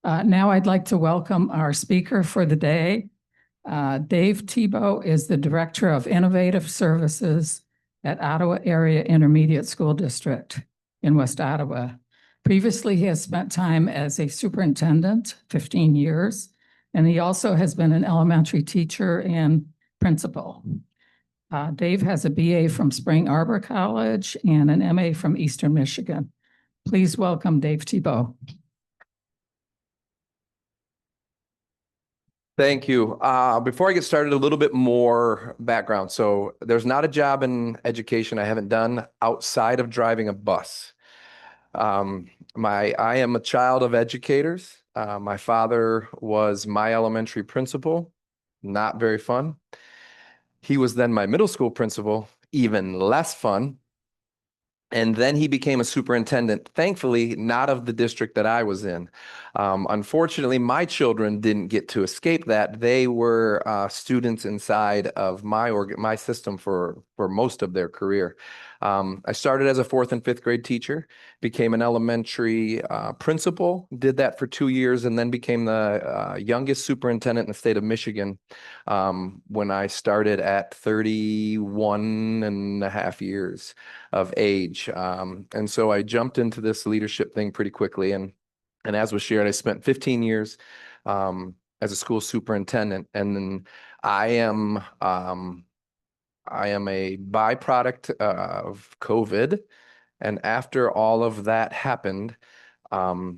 Now I'd like to welcome our speaker for the day. Dave Tebo is the Director of Innovative Services at Ottawa Area Intermediate School District in West Ottawa. Previously, he has spent time as a superintendent, 15 years, and he also has been an elementary teacher and principal. Dave has a BA from Spring Arbor College and an MA from Eastern Michigan. Please welcome Dave Tebo. Thank you. Before I get started, a little bit more background. So there's not a job in education I haven't done outside of driving a bus. I am a child of educators. My father was my elementary principal, not very fun. He was then my middle school principal, even less fun. And then he became a superintendent, thankfully, not of the district that I was in. Unfortunately, my children didn't get to escape that. They were students inside of my system for most of their career. I started as a 4th and 5th grade teacher, became an elementary principal, did that for 2 years, and then became the youngest superintendent in the state of Michigan when I started at 31 and a half years of age. And so I jumped into this leadership thing pretty quickly. And as was shared, I spent 15 years as a school superintendent. And then I am a byproduct of COVID. And after all of that happened, I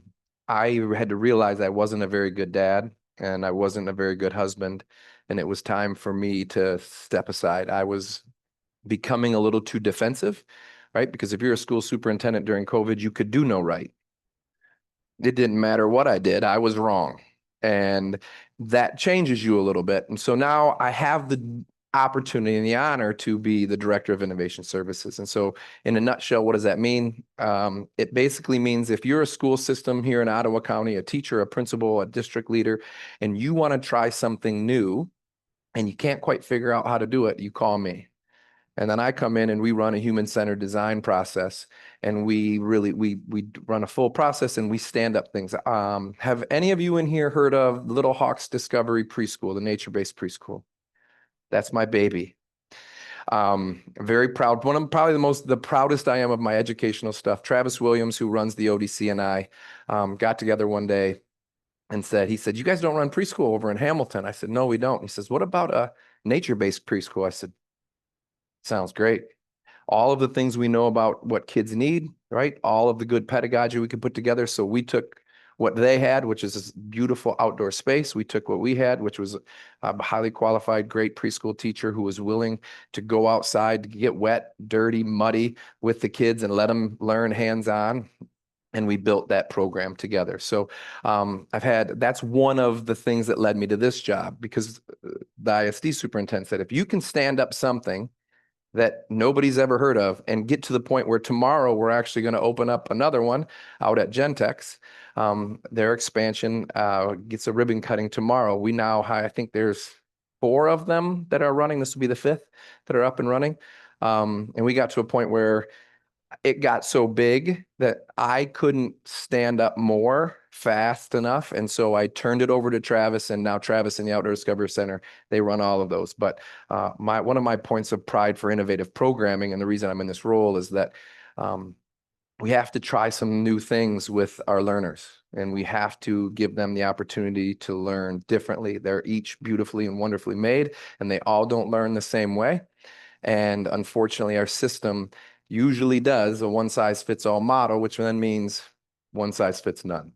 had to realize I wasn't a very good dad and I wasn't a very good husband. And it was time for me to step aside. I was becoming a little too defensive, right? Because if you're a school superintendent during COVID, you could do no right. It didn't matter what I did, I was wrong. And that changes you a little bit. And so now I have the opportunity and the honor to be the Director of Innovation Services. And so in a nutshell, what does that mean? It basically means if you're a school system here in Ottawa County, a teacher, a principal, a district leader, and you want to try something new and you can't quite figure out how to do it, you call me. And then I come in and we run a human-centered design process, and we run a full process and we stand up things. Have any of you in here heard of Little Hawks Discovery Preschool, the nature-based preschool? That's my baby. Very proud. One of probably the proudest I am of my educational stuff. Travis Williams, who runs the ODC, and I got together one day and he said, "You guys don't run preschool over in Hamilton?" I said, "No, we don't." He says, "What about a nature-based preschool?" I said, "Sounds great." All of the things we know about what kids need, right? All of the good pedagogy we could put together. So we took what they had, which is this beautiful outdoor space. We took what we had, which was a highly qualified, great preschool teacher who was willing to go outside, to get wet, dirty, muddy with the kids and let them learn hands-on. And we built that program together. So that's one of the things that led me to this job, because the ISD superintendent said, if you can stand up something that nobody's ever heard of and get to the point where tomorrow we're actually going to open up another one out at Gentex. Their expansion gets a ribbon cutting tomorrow. We now, I think there's 4 of them that are running. This will be the 5th that are up and running. And we got to a point where it got so big that I couldn't stand up more fast enough. And so I turned it over to Travis, and now Travis and the Outdoor Discovery Center, they run all of those. But one of my points of pride for innovative programming, and the reason I'm in this role, is that we have to try some new things with our learners, and we have to give them the opportunity to learn differently. They're each beautifully and wonderfully made, and they all don't learn the same way. And unfortunately, our system usually does a one-size-fits-all model, which then means one size fits none.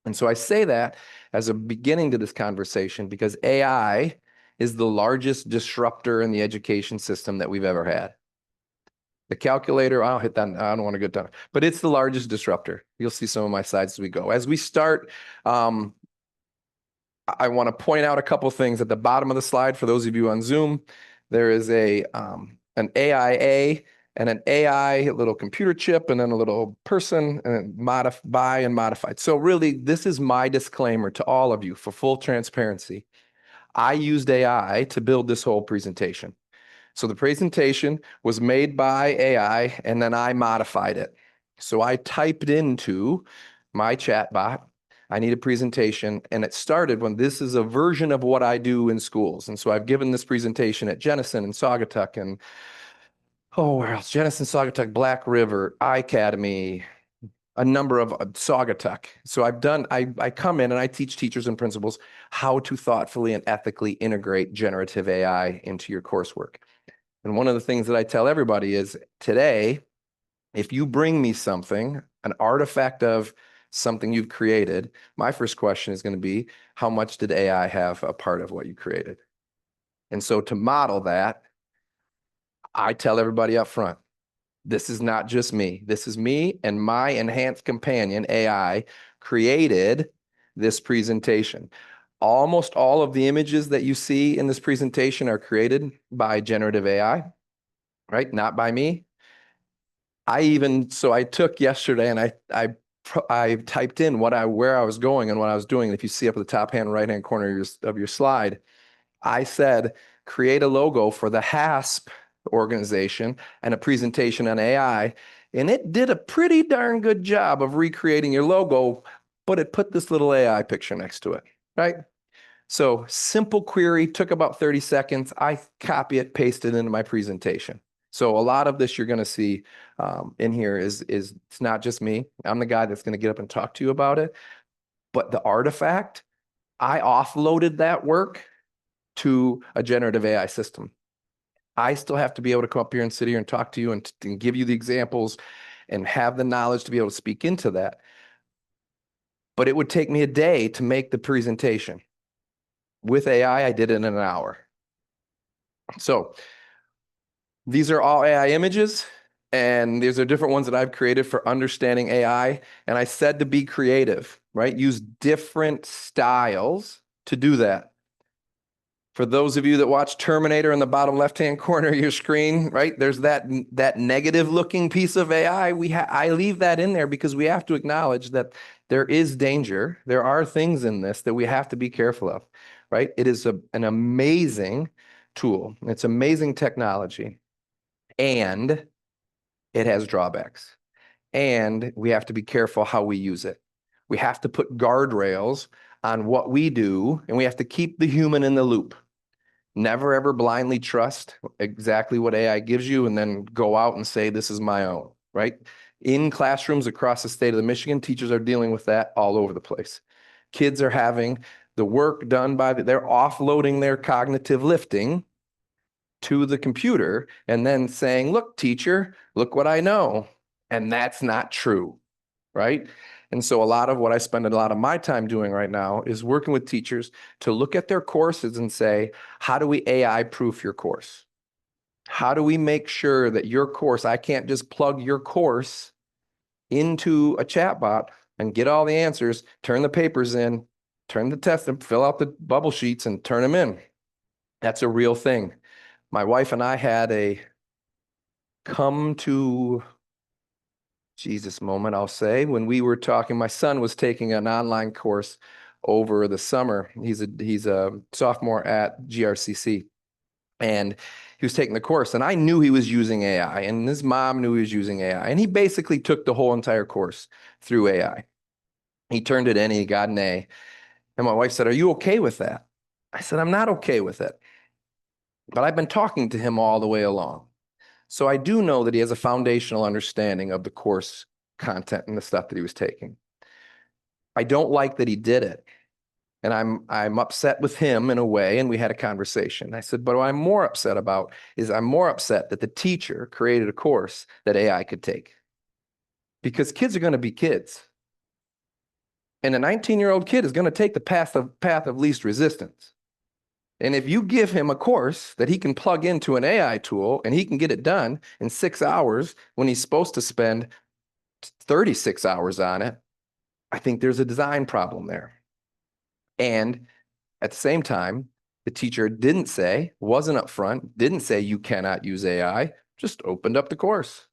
And so I say that as a beginning to this conversation because AI is the largest disruptor in the education system that we've ever had. The calculator, I'll hit that, I don't want to get done, but it's the largest disruptor. You'll see some of my slides as we go. As we start, I want to point out a couple things at the bottom of the slide. For those of you on Zoom, there is an AIA and an AI, a little computer chip, and then a little person, and modify and modified. So really, this is my disclaimer to all of you for full transparency. I used AI to build this whole presentation. So the presentation was made by AI, and then I modified it. So I typed into my chat bot I need a presentation. And it started when this is a version of what I do in schools. And so I've given this presentation at Jenison and Saugatuck and, oh, where else? Jenison, Saugatuck, Black River, iAcademy, a number of Saugatuck. So I come in and I teach teachers and principals how to thoughtfully and ethically integrate generative AI into your coursework. And one of the things that I tell everybody is today, if you bring me something, an artifact of something you've created, my first question is going to be, how much did AI have a part of what you created? And so to model that, I tell everybody up front, this is not just me. This is me and my enhanced companion, AI, created this presentation. Almost all of the images that you see in this presentation are created by generative AI, right? Not by me. So I took yesterday and I typed in where I was going and what I was doing. And if you see up at the top right-hand corner of your slide, I said, create a logo for the HASP organization and a presentation on AI. And it did a pretty darn good job of recreating your logo, but it put this little AI picture next to it, right? So simple query, took about 30 seconds. I copy it, paste it into my presentation. So a lot of this you're going to see in here is it's not just me. I'm the guy that's going to get up and talk to you about it. But the artifact, I offloaded that work to a generative AI system. I still have to be able to come up here and sit here and talk to you and give you the examples and have the knowledge to be able to speak into that. But it would take me a day to make the presentation. With AI, I did it in an hour. So these are all AI images, and these are different ones that I've created for understanding AI. And I said to be creative, right? Use different styles to do that. For those of you that watch Terminator in the bottom left-hand corner of your screen, right? There's that negative-looking piece of AI. I leave that in there because we have to acknowledge that there is danger. There are things in this that we have to be careful of, right? It is an amazing tool. It's amazing technology, and it has drawbacks. And we have to be careful how we use it. We have to put guardrails on what we do, and we have to keep the human in the loop. Never ever blindly trust exactly what AI gives you and then go out and say, this is my own, right? In classrooms across the state of Michigan, teachers are dealing with that all over the place. Kids are having the work done they're offloading their cognitive lifting to the computer and then saying, look, teacher, look what I know. And that's not true, right? And so a lot of what I spend a lot of my time doing right now is working with teachers to look at their courses and say, how do we AI proof your course? How do we make sure that your course, I can't just plug your course into a chatbot and get all the answers, turn the papers in, turn the test and fill out the bubble sheets and turn them in. That's a real thing. My wife and I had a come to Jesus moment, I'll say, when we were talking. My son was taking an online course over the summer. He's a sophomore at GRCC, and he was taking the course, and I knew he was using AI, and his mom knew he was using AI, and he basically took the whole entire course through AI. He turned it in, he got an A, and my wife said, "Are you okay with that?" I said, "I'm not okay with it, but I've been talking to him all the way along. So I do know that he has a foundational understanding of the course content and the stuff that he was taking. I don't like that he did it. And I'm upset with him in a way, and we had a conversation. I said, but what I'm more upset about is I'm more upset that the teacher created a course that AI could take. Because kids are going to be kids. And a 19-year-old kid is going to take the path of least resistance. And if you give him a course that he can plug into an AI tool and he can get it done in 6 hours when he's supposed to spend 36 hours on it, I think there's a design problem there. And at the same time, the teacher wasn't upfront, didn't say you cannot use AI, just opened up the course.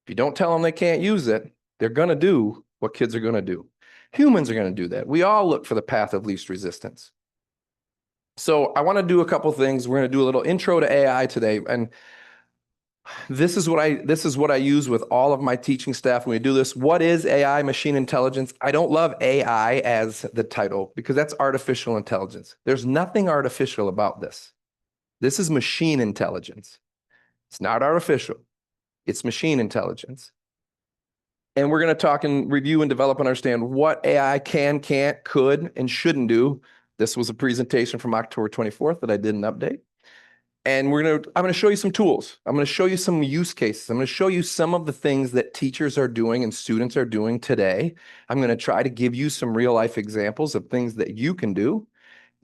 If you don't tell them they can't use it, they're going to do what kids are going to do. Humans are going to do that. We all look for the path of least resistance. So I want to do a couple things. We're going to do a little intro to AI today. And This is what I use with all of my teaching staff when we do this. What is AI, machine intelligence? I don't love AI as the title because that's artificial intelligence. There's nothing artificial about this. This is machine intelligence. It's not artificial. It's machine intelligence. And we're going to talk and review and develop and understand what AI can, can't, could, and shouldn't do. This was a presentation from October 24th that I did an update. And I'm going to show you some tools. I'm going to show you some use cases. I'm going to show you some of the things that teachers are doing and students are doing today. I'm going to try to give you some real life examples of things that you can do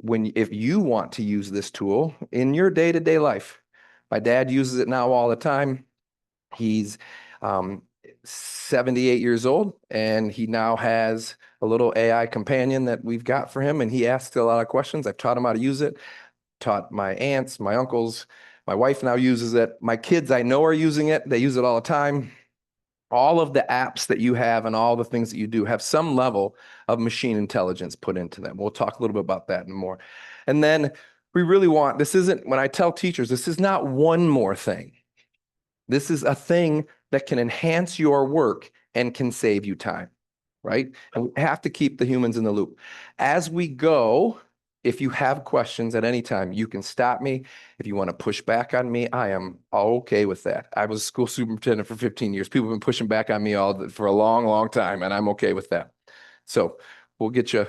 if you want to use this tool in your day-to-day life. My dad uses it now all the time. He's 78 years old, and he now has a little AI companion that we've got for him, and he asks a lot of questions. I've taught him how to use it. Taught my aunts, my uncles, my wife now uses it. My kids I know are using it. They use it all the time. All of the apps that you have and all the things that you do have some level of machine intelligence put into them. We'll talk a little bit about that and more. And then we really want, this isn't, when I tell teachers, this is not one more thing. This is a thing that can enhance your work and can save you time, right? And we have to keep the humans in the loop. As we go, if you have questions at any time, you can stop me. If you want to push back on me, I am okay with that. I was a school superintendent for 15 years. People have been pushing back on me for a long, long time, and I'm okay with that. So we'll get you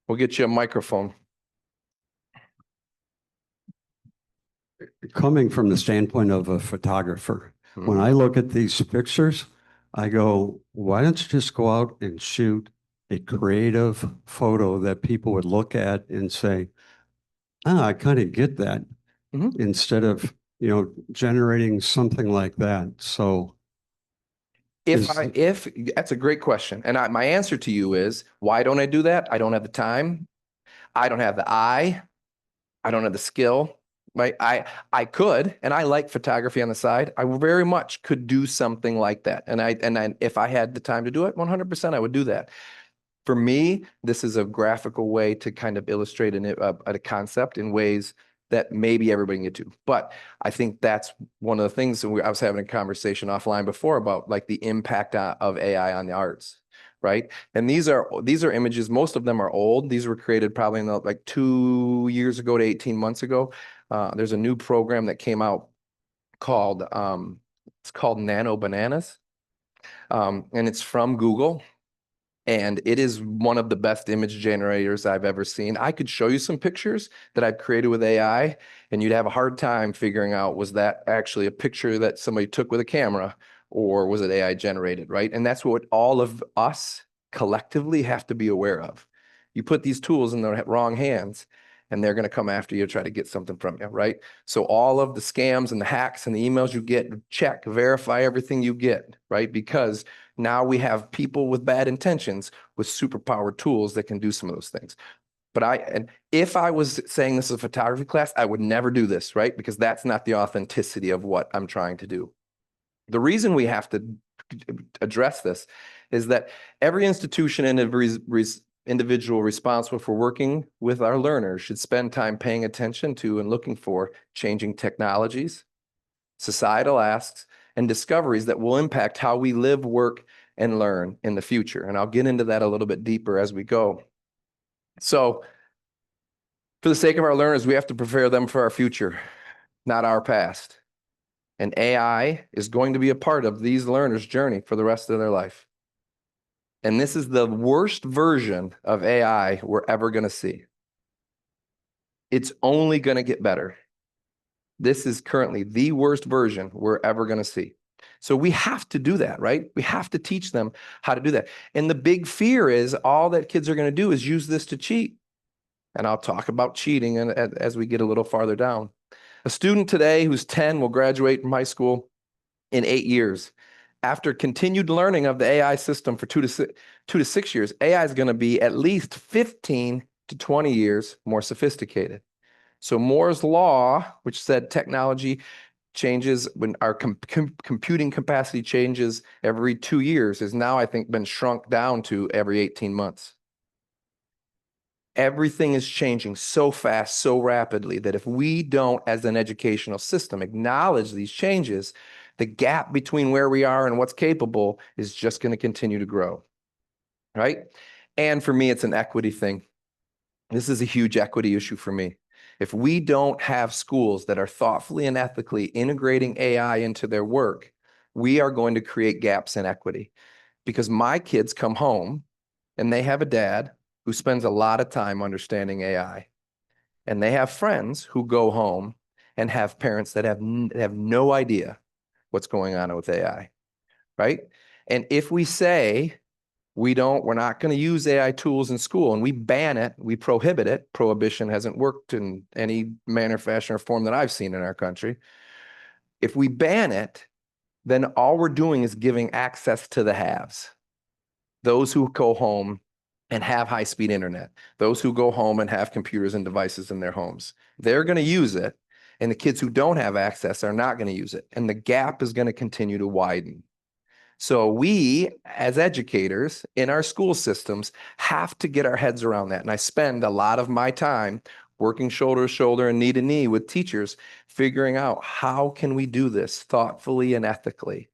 a microphone. Coming from the standpoint of a photographer, when I look at these pictures, I go, why don't you just go out and shoot a creative photo that people would look at and say, I kind of get that, instead of, generating something like that. So if that's a great question. And my answer to you is, why don't I do that? I don't have the time. I don't have the eye. I don't have the skill. Right? I could, and I like photography on the side. I very much could do something like that. And if I had the time to do it, 100% I would do that. For me, this is a graphical way to kind of illustrate a concept in ways that maybe everybody can get to. But I think that's one of the things that I was having a conversation offline before about, like, the impact of AI on the arts, right? And these are images. Most of them are old. These were created probably in like 2 years ago to 18 months ago. There's a new program that came out called it's called Nano Bananas, and it's from Google. And it is one of the best image generators I've ever seen. I could show you some pictures that I've created with AI, and you'd have a hard time figuring out, was that actually a picture that somebody took with a camera, or was it AI generated, right? And that's what all of us collectively have to be aware of. You put these tools in the wrong hands, and they're going to come after you to try to get something from you, right? So all of the scams and the hacks and the emails you get, check, verify everything you get, right? Because now we have people with bad intentions with superpowered tools that can do some of those things. And if I was saying this is a photography class, I would never do this, right? Because that's not the authenticity of what I'm trying to do. The reason we have to address this is that every institution and every individual responsible for working with our learners should spend time paying attention to and looking for changing technologies, societal asks, and discoveries that will impact how we live, work, and learn in the future. And I'll get into that a little bit deeper as we go. So for the sake of our learners, we have to prepare them for our future, not our past. And AI is going to be a part of these learners' journey for the rest of their life. And this is the worst version of AI we're ever going to see. It's only going to get better. This is currently the worst version we're ever going to see. So we have to do that, right? We have to teach them how to do that. And the big fear is all that kids are going to do is use this to cheat. And I'll talk about cheating as we get a little farther down. A student today who's 10 will graduate from high school in 8 years. After continued learning of the AI system for 2 to 6 years, AI is going to be at least 15 to 20 years more sophisticated. So Moore's law, which said technology changes when our computing capacity changes every 2 years, has now, I think, been shrunk down to every 18 months. Everything is changing so fast, so rapidly, that if we don't, as an educational system, acknowledge these changes, The gap between where we are and what's capable is just going to continue to grow, right? And for me, it's an equity thing. This is a huge equity issue for me. If we don't have schools that are thoughtfully and ethically integrating AI into their work, we are going to create gaps in equity. Because my kids come home and they have a dad who spends a lot of time understanding AI. And they have friends who go home and have parents that have no idea what's going on with AI, right? And if we say we're not going to use AI tools in school and we ban it, we prohibit it, prohibition hasn't worked in any manner, fashion, or form that I've seen in our country. If we ban it, then all we're doing is giving access to the haves. Those who go home and have high-speed internet, those who go home and have computers and devices in their homes, they're going to use it. And the kids who don't have access are not going to use it. And the gap is going to continue to widen. So we, as educators in our school systems, have to get our heads around that. And I spend a lot of my time working shoulder to shoulder and knee to knee with teachers, figuring out how can we do this thoughtfully and ethically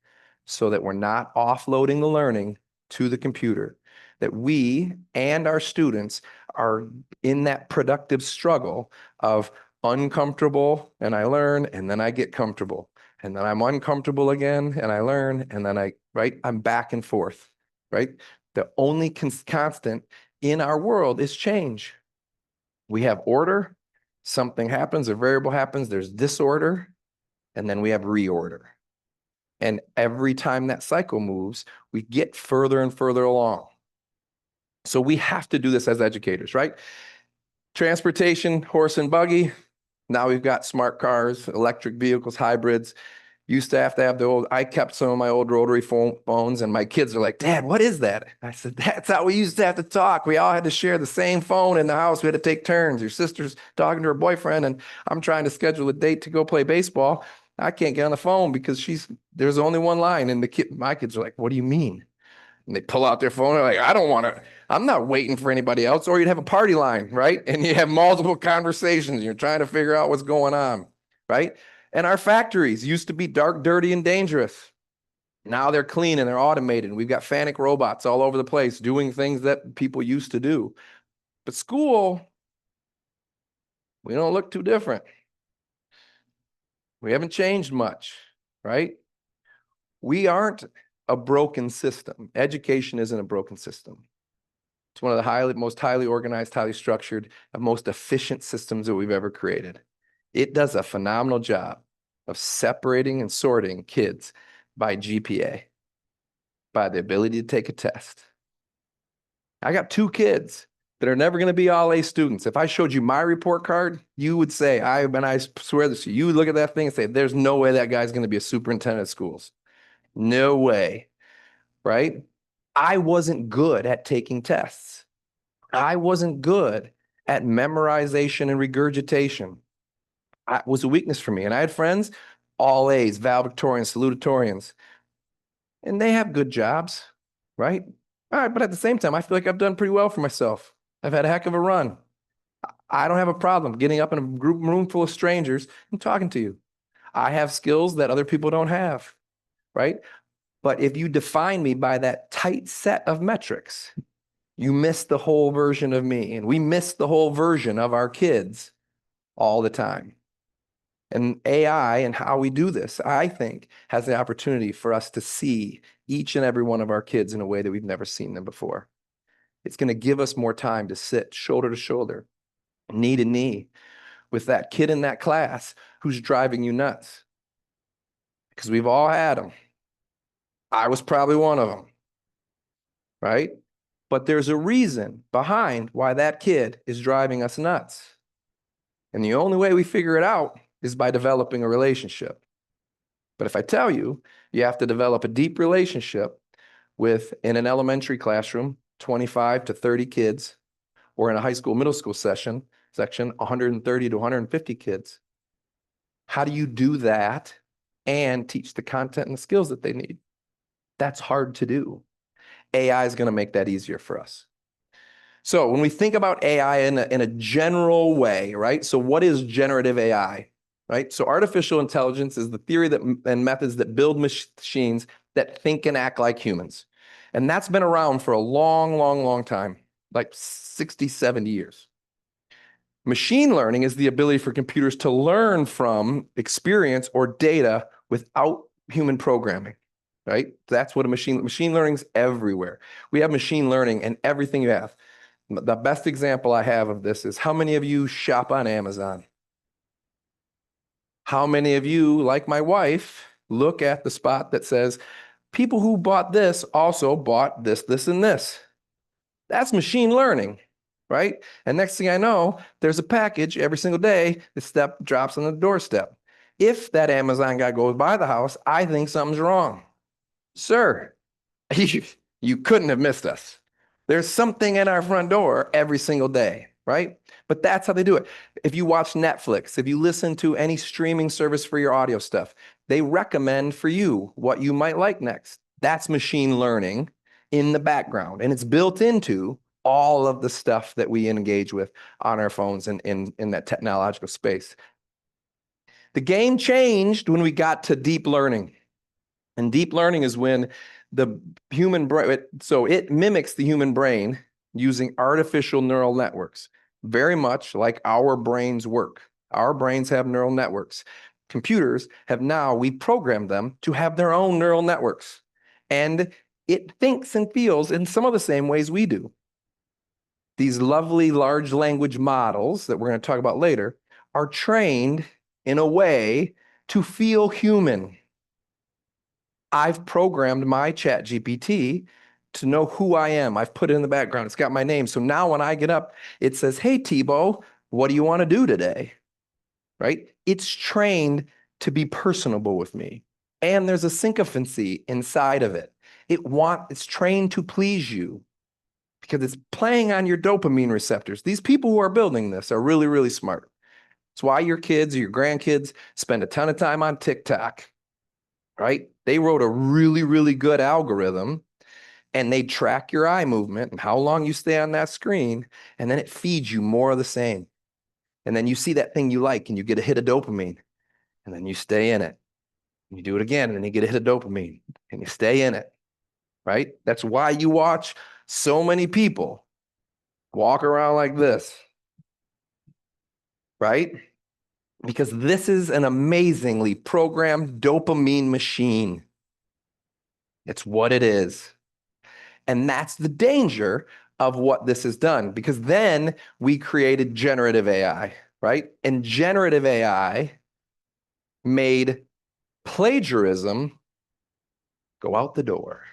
so that we're not offloading the learning to the computer, that we and our students are in that productive struggle of uncomfortable and I learn and then I get comfortable. And then I'm uncomfortable again and I learn and then I'm back and forth, right? The only constant in our world is change. We have order, something happens, a variable happens, there's disorder, and then we have reorder. And every time that cycle moves, we get further and further along. So we have to do this as educators, right? Transportation, horse and buggy. Now we've got smart cars, electric vehicles, hybrids. Used to have I kept some of my old rotary phones and my kids are like, Dad, what is that? I said, that's how we used to have to talk. We all had to share the same phone in the house. We had to take turns. Your sister's talking to her boyfriend and I'm trying to schedule a date to go play baseball. I can't get on the phone because there's only one line and my kids are like, what do you mean? And they pull out their phone. They're like, I'm not waiting for anybody else. Or you'd have a party line, right? And you have multiple conversations. And you're trying to figure out what's going on, right? And our factories used to be dark, dirty, and dangerous. Now they're clean and they're automated. We've got FANUC robots all over the place doing things that people used to do. But school, we don't look too different. We haven't changed much, right? We aren't a broken system. Education isn't a broken system. It's one of the most highly organized, highly structured, and most efficient systems that we've ever created. It does a phenomenal job of separating and sorting kids by GPA, by the ability to take a test. I got 2 kids that are never going to be all A students. If I showed you my report card, you would say, I swear this to you, you would look at that thing and say, there's no way that guy's going to be a superintendent of schools. No way, right? I wasn't good at taking tests. I wasn't good at memorization and regurgitation. It was a weakness for me. And I had friends, all A's, valedictorians, salutatorians, and they have good jobs, right? All right, but at the same time, I feel like I've done pretty well for myself. I've had a heck of a run. I don't have a problem getting up in a room full of strangers and talking to you. I have skills that other people don't have, right? But if you define me by that tight set of metrics, you miss the whole version of me. And we miss the whole version of our kids all the time. And AI and how we do this, I think, has the opportunity for us to see each and every one of our kids in a way that we've never seen them before. It's going to give us more time to sit shoulder to shoulder, knee to knee with that kid in that class who's driving you nuts. Because we've all had them. I was probably one of them, right? But there's a reason behind why that kid is driving us nuts. And the only way we figure it out is by developing a relationship. But if I tell you, you have to develop a deep relationship in an elementary classroom, 25 to 30 kids, or in a high school, middle school section, 130 to 150 kids. How do you do that and teach the content and the skills that they need? That's hard to do. AI is going to make that easier for us. So when we think about AI in a general way, right? So what is generative AI? right? So artificial intelligence is the theory that and methods that build machines that think and act like humans. And that's been around for a long, long, long time, like 60, 70 years. Machine learning is the ability for computers to learn from experience or data without human programming, right? That's what machine learning is everywhere. We have machine learning in everything you have. The best example I have of this is how many of you shop on Amazon? How many of you, like my wife, look at the spot that says, people who bought this also bought this, this, and this? That's machine learning, right? And next thing I know, there's a package every single day that drops on the doorstep. If that Amazon guy goes by the house, I think something's wrong. Sir, you couldn't have missed us. There's something at our front door every single day, right? But that's how they do it. If you watch Netflix, if you listen to any streaming service for your audio stuff, they recommend for you what you might like next. That's machine learning in the background, and it's built into all of the stuff that we engage with on our phones and in that technological space. The game changed when we got to deep learning. And deep learning is when the human brain, so it mimics the human brain using artificial neural networks, very much like our brains work. Our brains have neural networks. Computers have now, we programmed them to have their own neural networks. And it thinks and feels in some of the same ways we do. These lovely large language models that we're going to talk about later are trained in a way to feel human. I've programmed my chat GPT to know who I am. I've put it in the background. It's got my name. So now when I get up, it says, hey, Tebo, what do you want to do today? Right? It's trained to be personable with me. And there's a sycophancy inside of it. It's trained to please you because it's playing on your dopamine receptors. These people who are building this are really, really smart. It's why your kids or your grandkids spend a ton of time on TikTok, right? They wrote a really, really good algorithm and they track your eye movement and how long you stay on that screen. And then it feeds you more of the same. And then you see that thing you like and you get a hit of dopamine and then you stay in it. And you do it again and then you get a hit of dopamine and you stay in it, right? That's why you watch so many people walk around like this, right? Because this is an amazingly programmed dopamine machine. It's what it is. And that's the danger of what this has done, because then we created generative AI, right? And generative AI made plagiarism go out the door.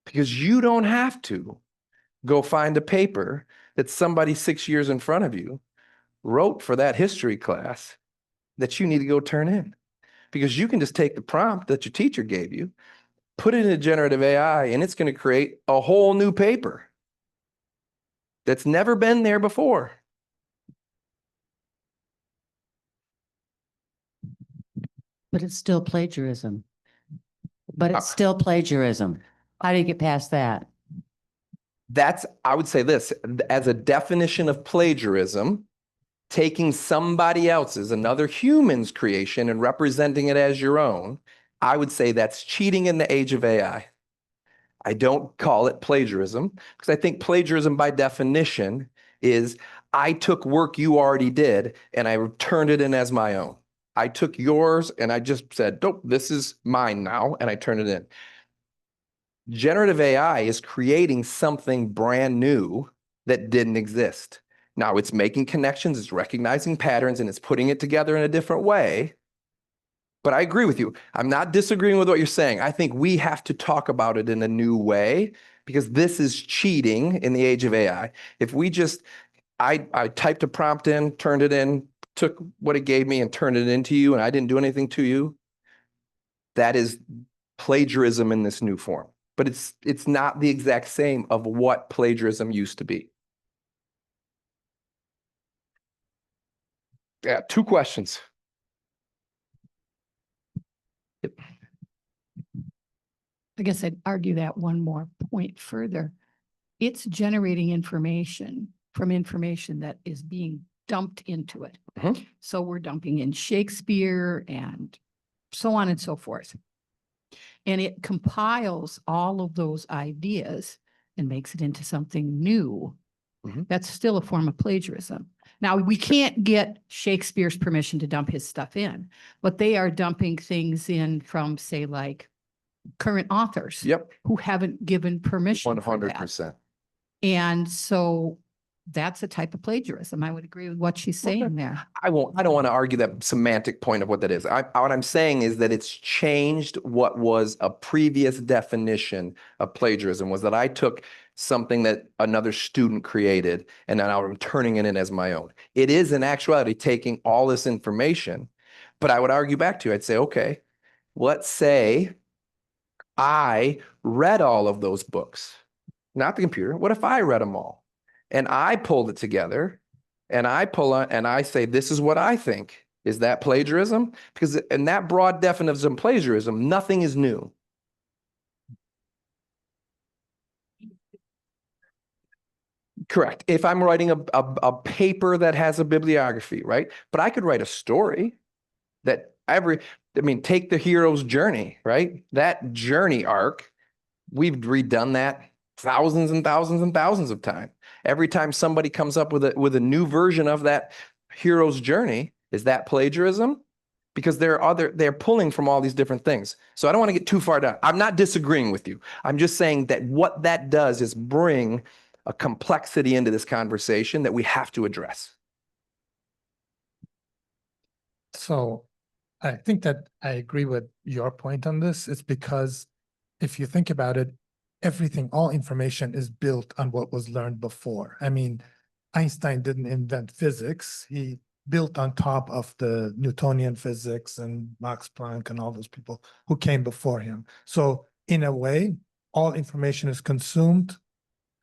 Because you don't have to go find a paper that somebody 6 years in front of you wrote for that history class that you need to go turn in. Because you can just take the prompt that your teacher gave you, put it into generative AI, and it's going to create a whole new paper that's never been there before. But it's still plagiarism. But it's still plagiarism. How do you get past that? I would say this, as a definition of plagiarism, taking somebody else's, another human's creation and representing it as your own, I would say that's cheating in the age of AI. I don't call it plagiarism because I think plagiarism by definition is I took work you already did and I turned it in as my own. I took yours and I just said, nope, this is mine now, and I turned it in. Generative AI is creating something brand new that didn't exist. Now it's making connections, it's recognizing patterns, and it's putting it together in a different way. But I agree with you. I'm not disagreeing with what you're saying. I think we have to talk about it in a new way because this is cheating in the age of AI. If we just, I typed a prompt in, turned it in, took what it gave me and turned it into you, and I didn't do anything to you, that is plagiarism in this new form. But it's not the exact same of what plagiarism used to be. Yeah, 2 questions. Yep. I guess I'd argue that one more point further. It's generating information from information that is being dumped into it. Mhm. So we're dumping in Shakespeare and so on and so forth. And it compiles all of those ideas and makes it into something new. Mhm. That's still a form of plagiarism. Now, we can't get Shakespeare's permission to dump his stuff in, but they are dumping things in from, say, like current authors Yep, who haven't given permission for that. 100%. And so that's a type of plagiarism. I would agree with what she's saying there. I don't want to argue that semantic point of what that is. What I'm saying is that it's changed what was a previous definition of plagiarism, was that I took something that another student created and then I'm turning it in as my own. It is in actuality taking all this information, but I would argue back to you. I'd say, okay, let's say I read all of those books, not the computer. What if I read them all and I pulled it together and I pull on and I say, this is what I think. Is that plagiarism? Because in that broad definition of plagiarism, nothing is new. Correct. If I'm writing a paper that has a bibliography, right? But I could write a story that take the hero's journey, right? That journey arc, we've redone that thousands and thousands and thousands of times. Every time somebody comes up with a new version of that hero's journey, is that plagiarism? Because they're pulling from all these different things. So I don't want to get too far down. I'm not disagreeing with you. I'm just saying that what that does is bring a complexity into this conversation that we have to address. So I think that I agree with your point on this. It's because if you think about it, all information is built on what was learned before. I mean, Einstein didn't invent physics. He built on top of the Newtonian physics and Max Planck and all those people who came before him. So in a way, all information is consumed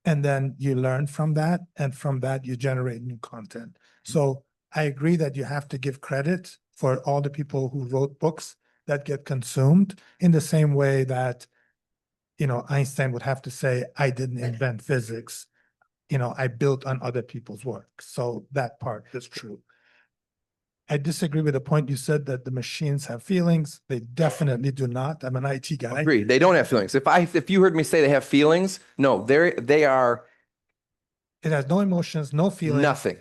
and then you learn from that, and from that you generate new content. So I agree that you have to give credit for all the people who wrote books that get consumed, in the same way that, Einstein would have to say, I didn't invent physics, I built on other people's work. So that part is true. I disagree with the point you said that the machines have feelings. They definitely do not. I'm an IT guy. Agree. They don't have feelings. If you heard me say they have feelings, no, they are It has no emotions, no feelings. nothing.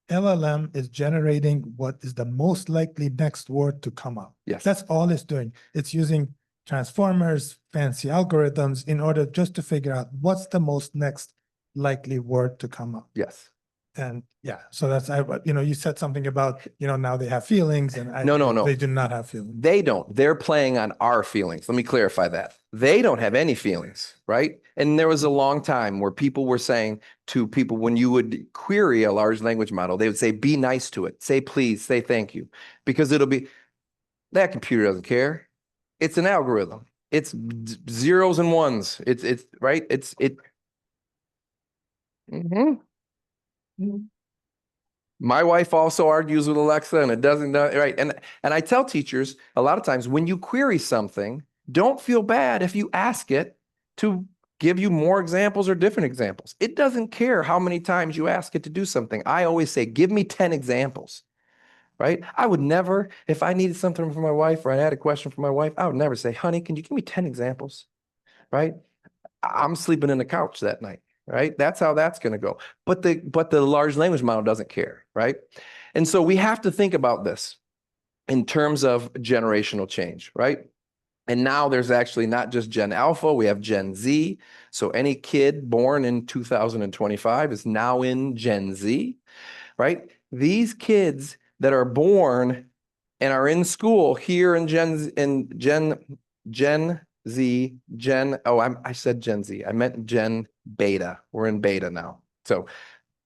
LLM is generating what is the most likely next word to come up. Yes. That's all it's doing. It's using transformers, fancy algorithms in order just to figure out what's the most next likely word to come up. Yes. And yeah, so that's, you said something about, now they have feelings, and No. they do not have feelings. They don't. They're playing on our feelings. Let me clarify that. They don't have any feelings, right? And there was a long time where people were saying to people, when you would query a large language model, they would say, be nice to it. Say please, say thank you. Because that computer doesn't care. It's an algorithm. It's zeros and ones. It's right. My wife also argues with Alexa, and it doesn't, right? And I tell teachers a lot of times, when you query something, don't feel bad if you ask it to give you more examples or different examples. It doesn't care how many times you ask it to do something. I always say, give me 10 examples, right? I would never, if I needed something from my wife or I had a question for my wife, I would never say, honey, can you give me 10 examples, right? I'm sleeping in the couch that night. Right? That's how that's going to go. But the large language model doesn't care, right? And so we have to think about this in terms of generational change, right? And now there's actually not just Gen Alpha, we have Gen Z. So any kid born in 2025 is now in Gen Z, right? These kids that are born and are in school here in Gen Z, I said Gen Z. I meant Gen Beta. We're in beta now. So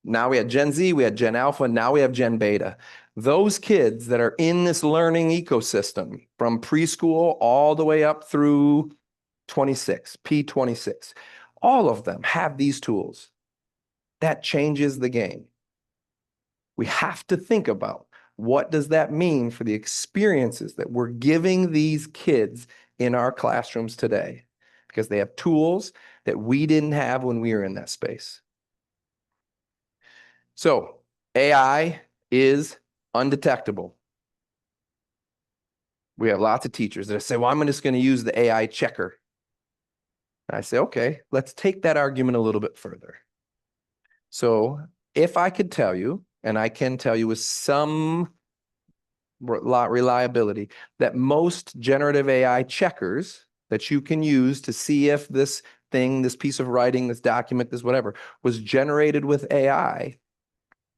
now we had Gen Z, we had Gen Alpha, now we have Gen Beta. Those kids that are in this learning ecosystem from preschool all the way up through P26, all of them have these tools. That changes the game. We have to think about, what does that mean for the experiences that we're giving these kids in our classrooms today? Because they have tools that we didn't have when we were in that space. So AI is undetectable. We have lots of teachers that say, well, I'm just going to use the AI checker. And I say, okay, let's take that argument a little bit further. So if I could tell you, and I can tell you with some reliability, that most generative AI checkers that you can use to see if this thing, this piece of writing, this document, this whatever, was generated with AI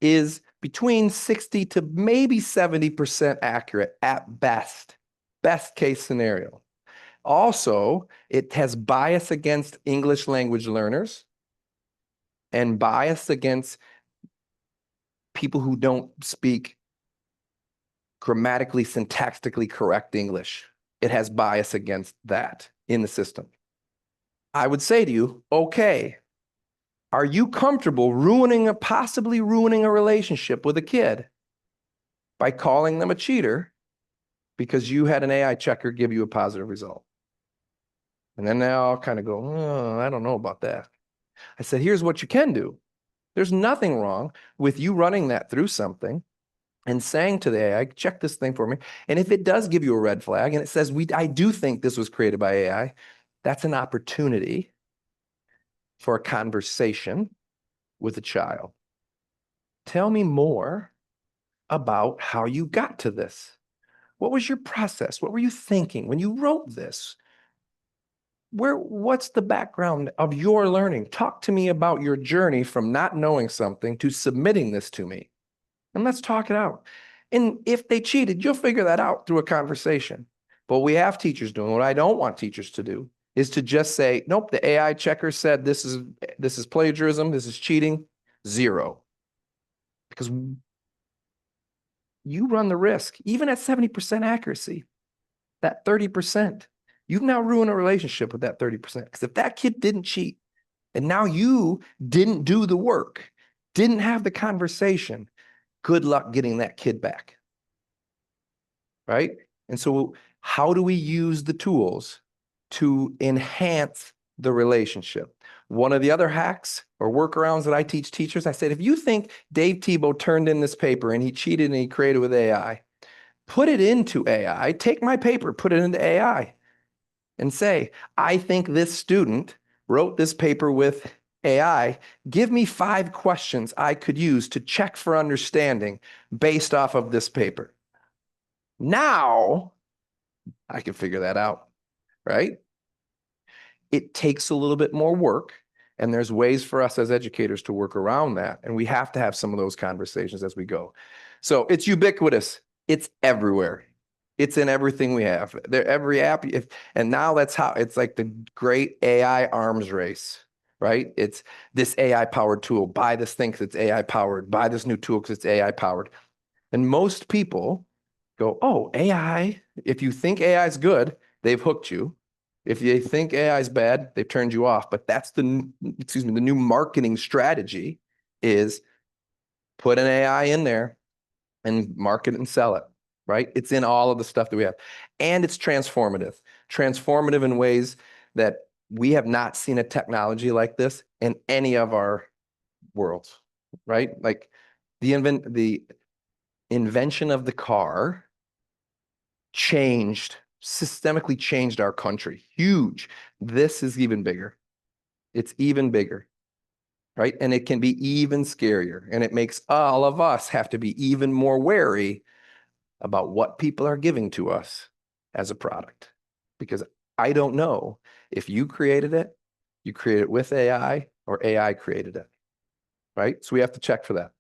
is between 60 to maybe 70% accurate at best case scenario. Also, it has bias against English language learners and bias against people who don't speak grammatically, syntactically correct English. It has bias against that in the system. I would say to you, okay, are you comfortable possibly ruining a relationship with a kid by calling them a cheater because you had an AI checker give you a positive result? And then they all kind of go, oh, I don't know about that. I said, here's what you can do. There's nothing wrong with you running that through something and saying to the AI, check this thing for me. And if it does give you a red flag and it says, I do think this was created by AI, that's an opportunity for a conversation with a child. Tell me more about how you got to this. What was your process? What were you thinking when you wrote this? What's the background of your learning? Talk to me about your journey from not knowing something to submitting this to me. And let's talk it out. And if they cheated, you'll figure that out through a conversation. But we have teachers doing what I don't want teachers to do is to just say, nope, the AI checker said this is plagiarism, this is cheating, 0. Because you run the risk, even at 70% accuracy, that 30%, you've now ruined a relationship with that 30%. Because if that kid didn't cheat and now you didn't do the work, didn't have the conversation, good luck getting that kid back. Right? And so how do we use the tools to enhance the relationship? One of the other hacks or workarounds that I teach teachers, I said, if you think Dave Tebo turned in this paper and he cheated and he created with AI, put it into AI, take my paper, put it into AI and say, I think this student wrote this paper with AI. Give me 5 questions I could use to check for understanding based off of this paper. Now I can figure that out, right? It takes a little bit more work, and there's ways for us as educators to work around that. And we have to have some of those conversations as we go. So it's ubiquitous. It's everywhere. It's in everything we have. Every app, and now that's how it's like the great AI arms race, right? It's this AI powered tool. Buy this thing because it's AI powered. Buy this new tool because it's AI powered. And most people go, oh, AI, if you think AI is good, they've hooked you. If you think AI is bad, they've turned you off. But that's the new marketing strategy is put an AI in there and market it and sell it, right? It's in all of the stuff that we have. And it's transformative. Transformative in ways that we have not seen a technology like this in any of our worlds, right? Like the invention of the car systemically changed our country. Huge. This is even bigger. It's even bigger, right? And it can be even scarier. And it makes all of us have to be even more wary about what people are giving to us as a product. Because I don't know if you created it with AI, or AI created it, right? So we have to check for that.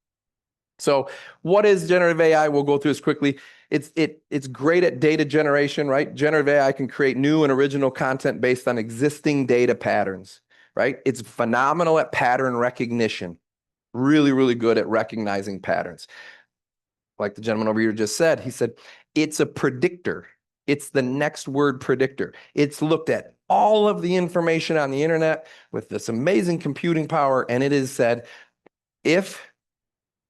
So what is generative AI? We'll go through this quickly. It's great at data generation, right? Generative AI can create new and original content based on existing data patterns, right? It's phenomenal at pattern recognition. Really, really good at recognizing patterns. Like the gentleman over here just said, he said, it's a predictor. It's the next word predictor. It's looked at all of the information on the internet with this amazing computing power, and it is said, if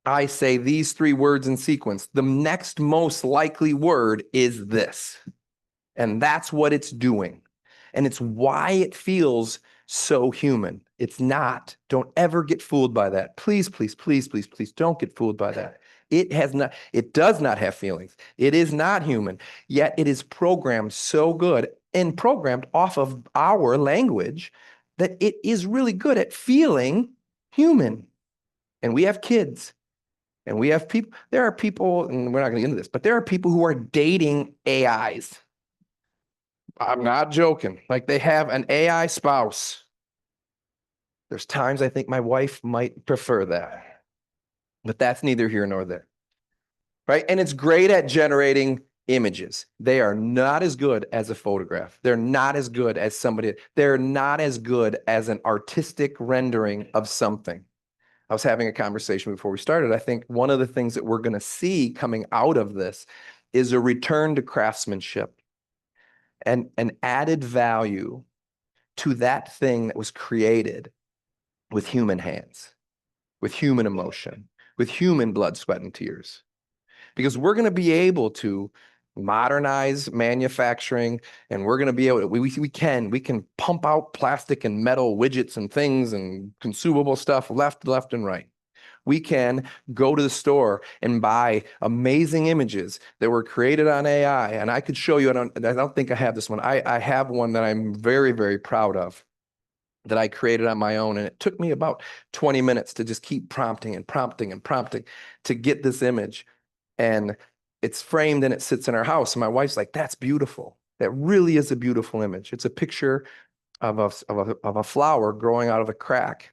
I say these 3 words in sequence, the next most likely word is this. And that's what it's doing. And it's why it feels so human. It's not. Don't ever get fooled by that. Please, please, please, please, please don't get fooled by that. It does not have feelings. It is not human, yet it is programmed so good and programmed off of our language that it is really good at feeling human. And we have kids and we have people, there are people, and we're not going to get into this, but there are people who are dating AIs. I'm not joking. Like they have an AI spouse. There's times I think my wife might prefer that, but that's neither here nor there. Right? And it's great at generating images. They are not as good as a photograph. They're not as good as somebody. They're not as good as an artistic rendering of something. I was having a conversation before we started. I think one of the things that we're going to see coming out of this is a return to craftsmanship and an added value to that thing that was created with human hands, with human emotion, with human blood, sweat, and tears. Because we're going to be able to modernize manufacturing, and we're going to be able to, we can pump out plastic and metal widgets and things and consumable stuff left, and right. We can go to the store and buy amazing images that were created on AI. And I could show you, I don't think I have this one. I have one that I'm very, very proud of that I created on my own. And it took me about 20 minutes to just keep prompting and prompting and prompting to get this image. And it's framed and it sits in our house. And my wife's like, that's beautiful. That really is a beautiful image. It's a picture of a flower growing out of a crack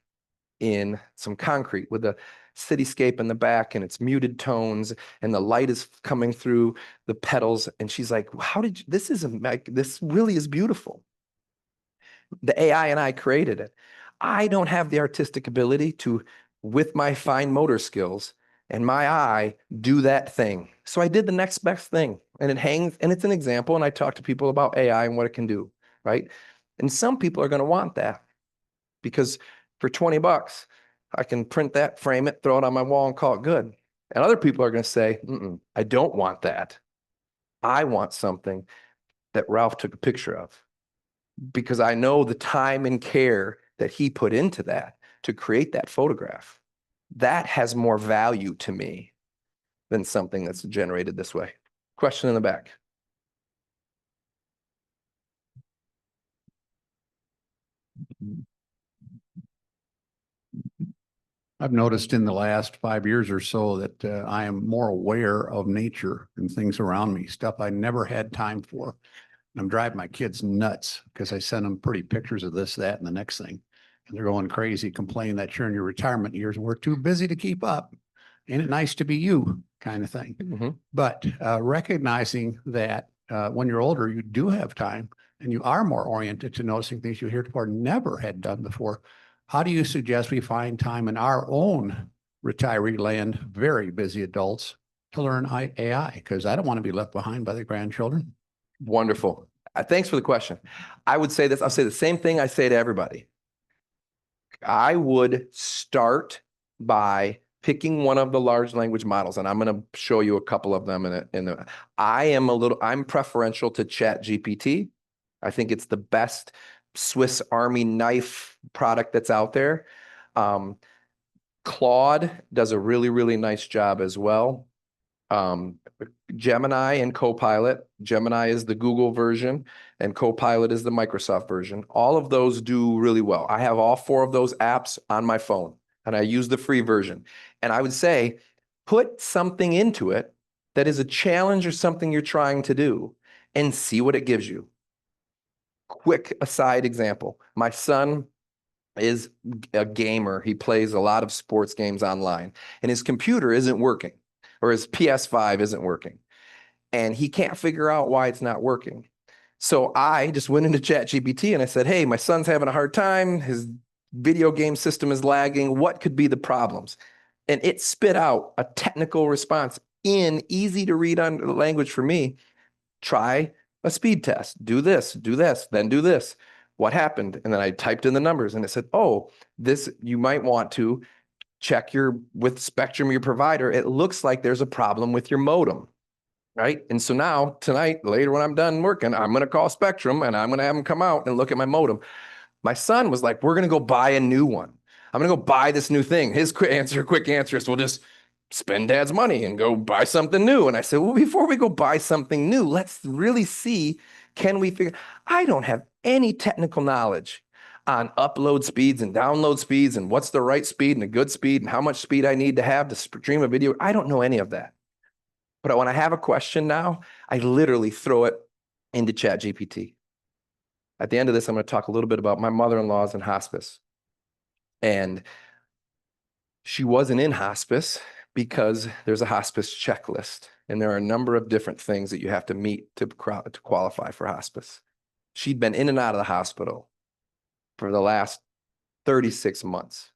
in some concrete with a cityscape in the back, and it's muted tones and the light is coming through the petals. And she's like, how did you, this really is beautiful. The AI and I created it. I don't have the artistic ability to, with my fine motor skills and my eye, do that thing. So I did the next best thing, and it hangs, and it's an example. And I talk to people about AI and what it can do, right? And some people are going to want that because for 20 bucks, I can print that, frame it, throw it on my wall and call it good. And other people are going to say, I don't want that. I want something that Ralph took a picture of because I know the time and care that he put into that to create that photograph. That has more value to me than something that's generated this way. Question in the back. I've noticed in the last 5 years or so that I am more aware of nature and things around me, stuff I never had time for. And I'm driving my kids nuts because I send them pretty pictures of this, that, and the next thing. And they're going crazy, complaining that you're in your retirement years and we're too busy to keep up. Ain't it nice to be you, kind of thing. Mm-hmm. But recognizing that when you're older, you do have time and you are more oriented to noticing things you heretofore never had done before. How do you suggest we find time in our own retiree land, very busy adults, to learn AI? Because I don't want to be left behind by the grandchildren. Wonderful. Thanks for the question. I would say this. I'll say the same thing I say to everybody. I would start by picking one of the large language models, and I'm going to show you a couple of them I'm preferential to ChatGPT. I think it's the best Swiss Army knife product that's out there. Claude does a really, really nice job as well. Gemini and Copilot. Gemini is the Google version and Copilot is the Microsoft version. All of those do really well. I have all 4 of those apps on my phone and I use the free version. And I would say, put something into it that is a challenge or something you're trying to do and see what it gives you. Quick aside example. My son is a gamer. He plays a lot of sports games online and his computer isn't working or his PS5 isn't working and he can't figure out why it's not working. So I just went into ChatGPT and I said, hey, my son's having a hard time. His video game system is lagging. What could be the problems? And it spit out a technical response in easy to read on language for me. Try a speed test, do this, then do this. What happened? And then I typed in the numbers and it said, oh, this, you might want to check with Spectrum, your provider. It looks like there's a problem with your modem, right? And so now tonight, later when I'm done working, I'm going to call Spectrum and I'm going to have them come out and look at my modem. My son was like, we're going to go buy a new one. I'm going to go buy this new thing. His quick answer is, we'll just spend dad's money and go buy something new. And I said, well, before we go buy something new, let's really see, can we figure, I don't have any technical knowledge on upload speeds and download speeds and what's the right speed and a good speed and how much speed I need to have to stream a video. I don't know any of that. But when I have a question now, I literally throw it into ChatGPT. At the end of this, I'm going to talk a little bit about my mother-in-law's in hospice. And she wasn't in hospice because there's a hospice checklist. And there are a number of different things that you have to meet to qualify for hospice. She'd been in and out of the hospital for the last 36 months.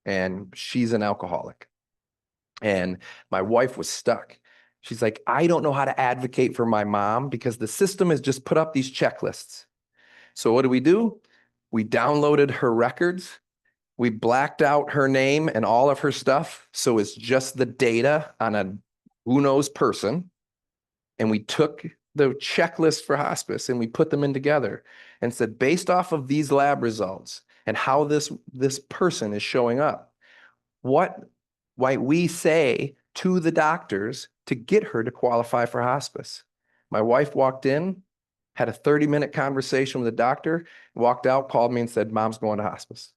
And she's an alcoholic. And my wife was stuck. She's like, I don't know how to advocate for my mom because the system has just put up these checklists. So what do? We downloaded her records. We blacked out her name and all of her stuff. So it's just the data on a who knows person. And we took the checklist for hospice and we put them in together and said, based off of these lab results and how this person is showing up, what might we say to the doctors to get her to qualify for hospice? My wife walked in, had a 30-minute conversation with the doctor, walked out, called me and said, Mom's going to hospice.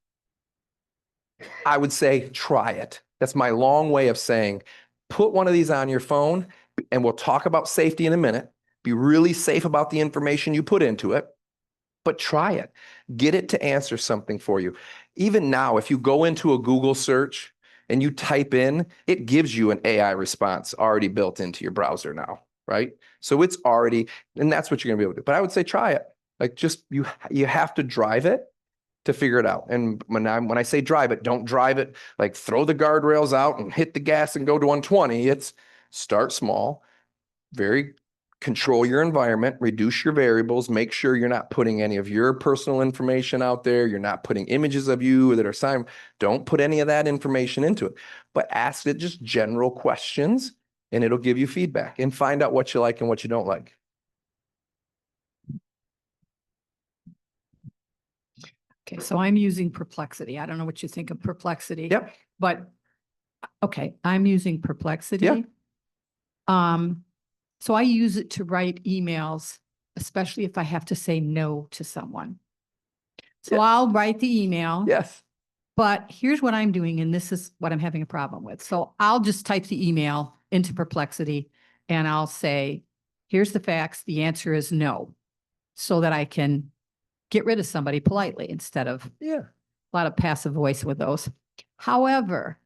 I would say, try it. That's my long way of saying, put one of these on your phone and we'll talk about safety in a minute. Be really safe about the information you put into it, but try it. Get it to answer something for you. Even now, if you go into a Google search and you type in, it gives you an AI response already built into your browser now, right? So it's already, and that's what you're gonna be able to do. But I would say try it. Like just, you have to drive it to figure it out. And when I say drive it, don't drive it, like throw the guardrails out and hit the gas and go to 120. It's start small, control your environment, reduce your variables, make sure you're not putting any of your personal information out there. You're not putting images of you that are signed. Don't put any of that information into it, but ask it just general questions and it'll give you feedback and find out what you like and what you don't like. Okay, so I'm using Perplexity. I don't know what you think of Perplexity. Yep. But, okay, I'm using Perplexity. So I use it to write emails, especially if I have to say no to someone. So Yeah. I'll write the email. Yes. But here's what I'm doing, and this is what I'm having a problem with. So I'll just type the email into Perplexity and I'll say, here's the facts. The answer is no, so that I can get rid of somebody politely instead of a lot of passive voice with those. However,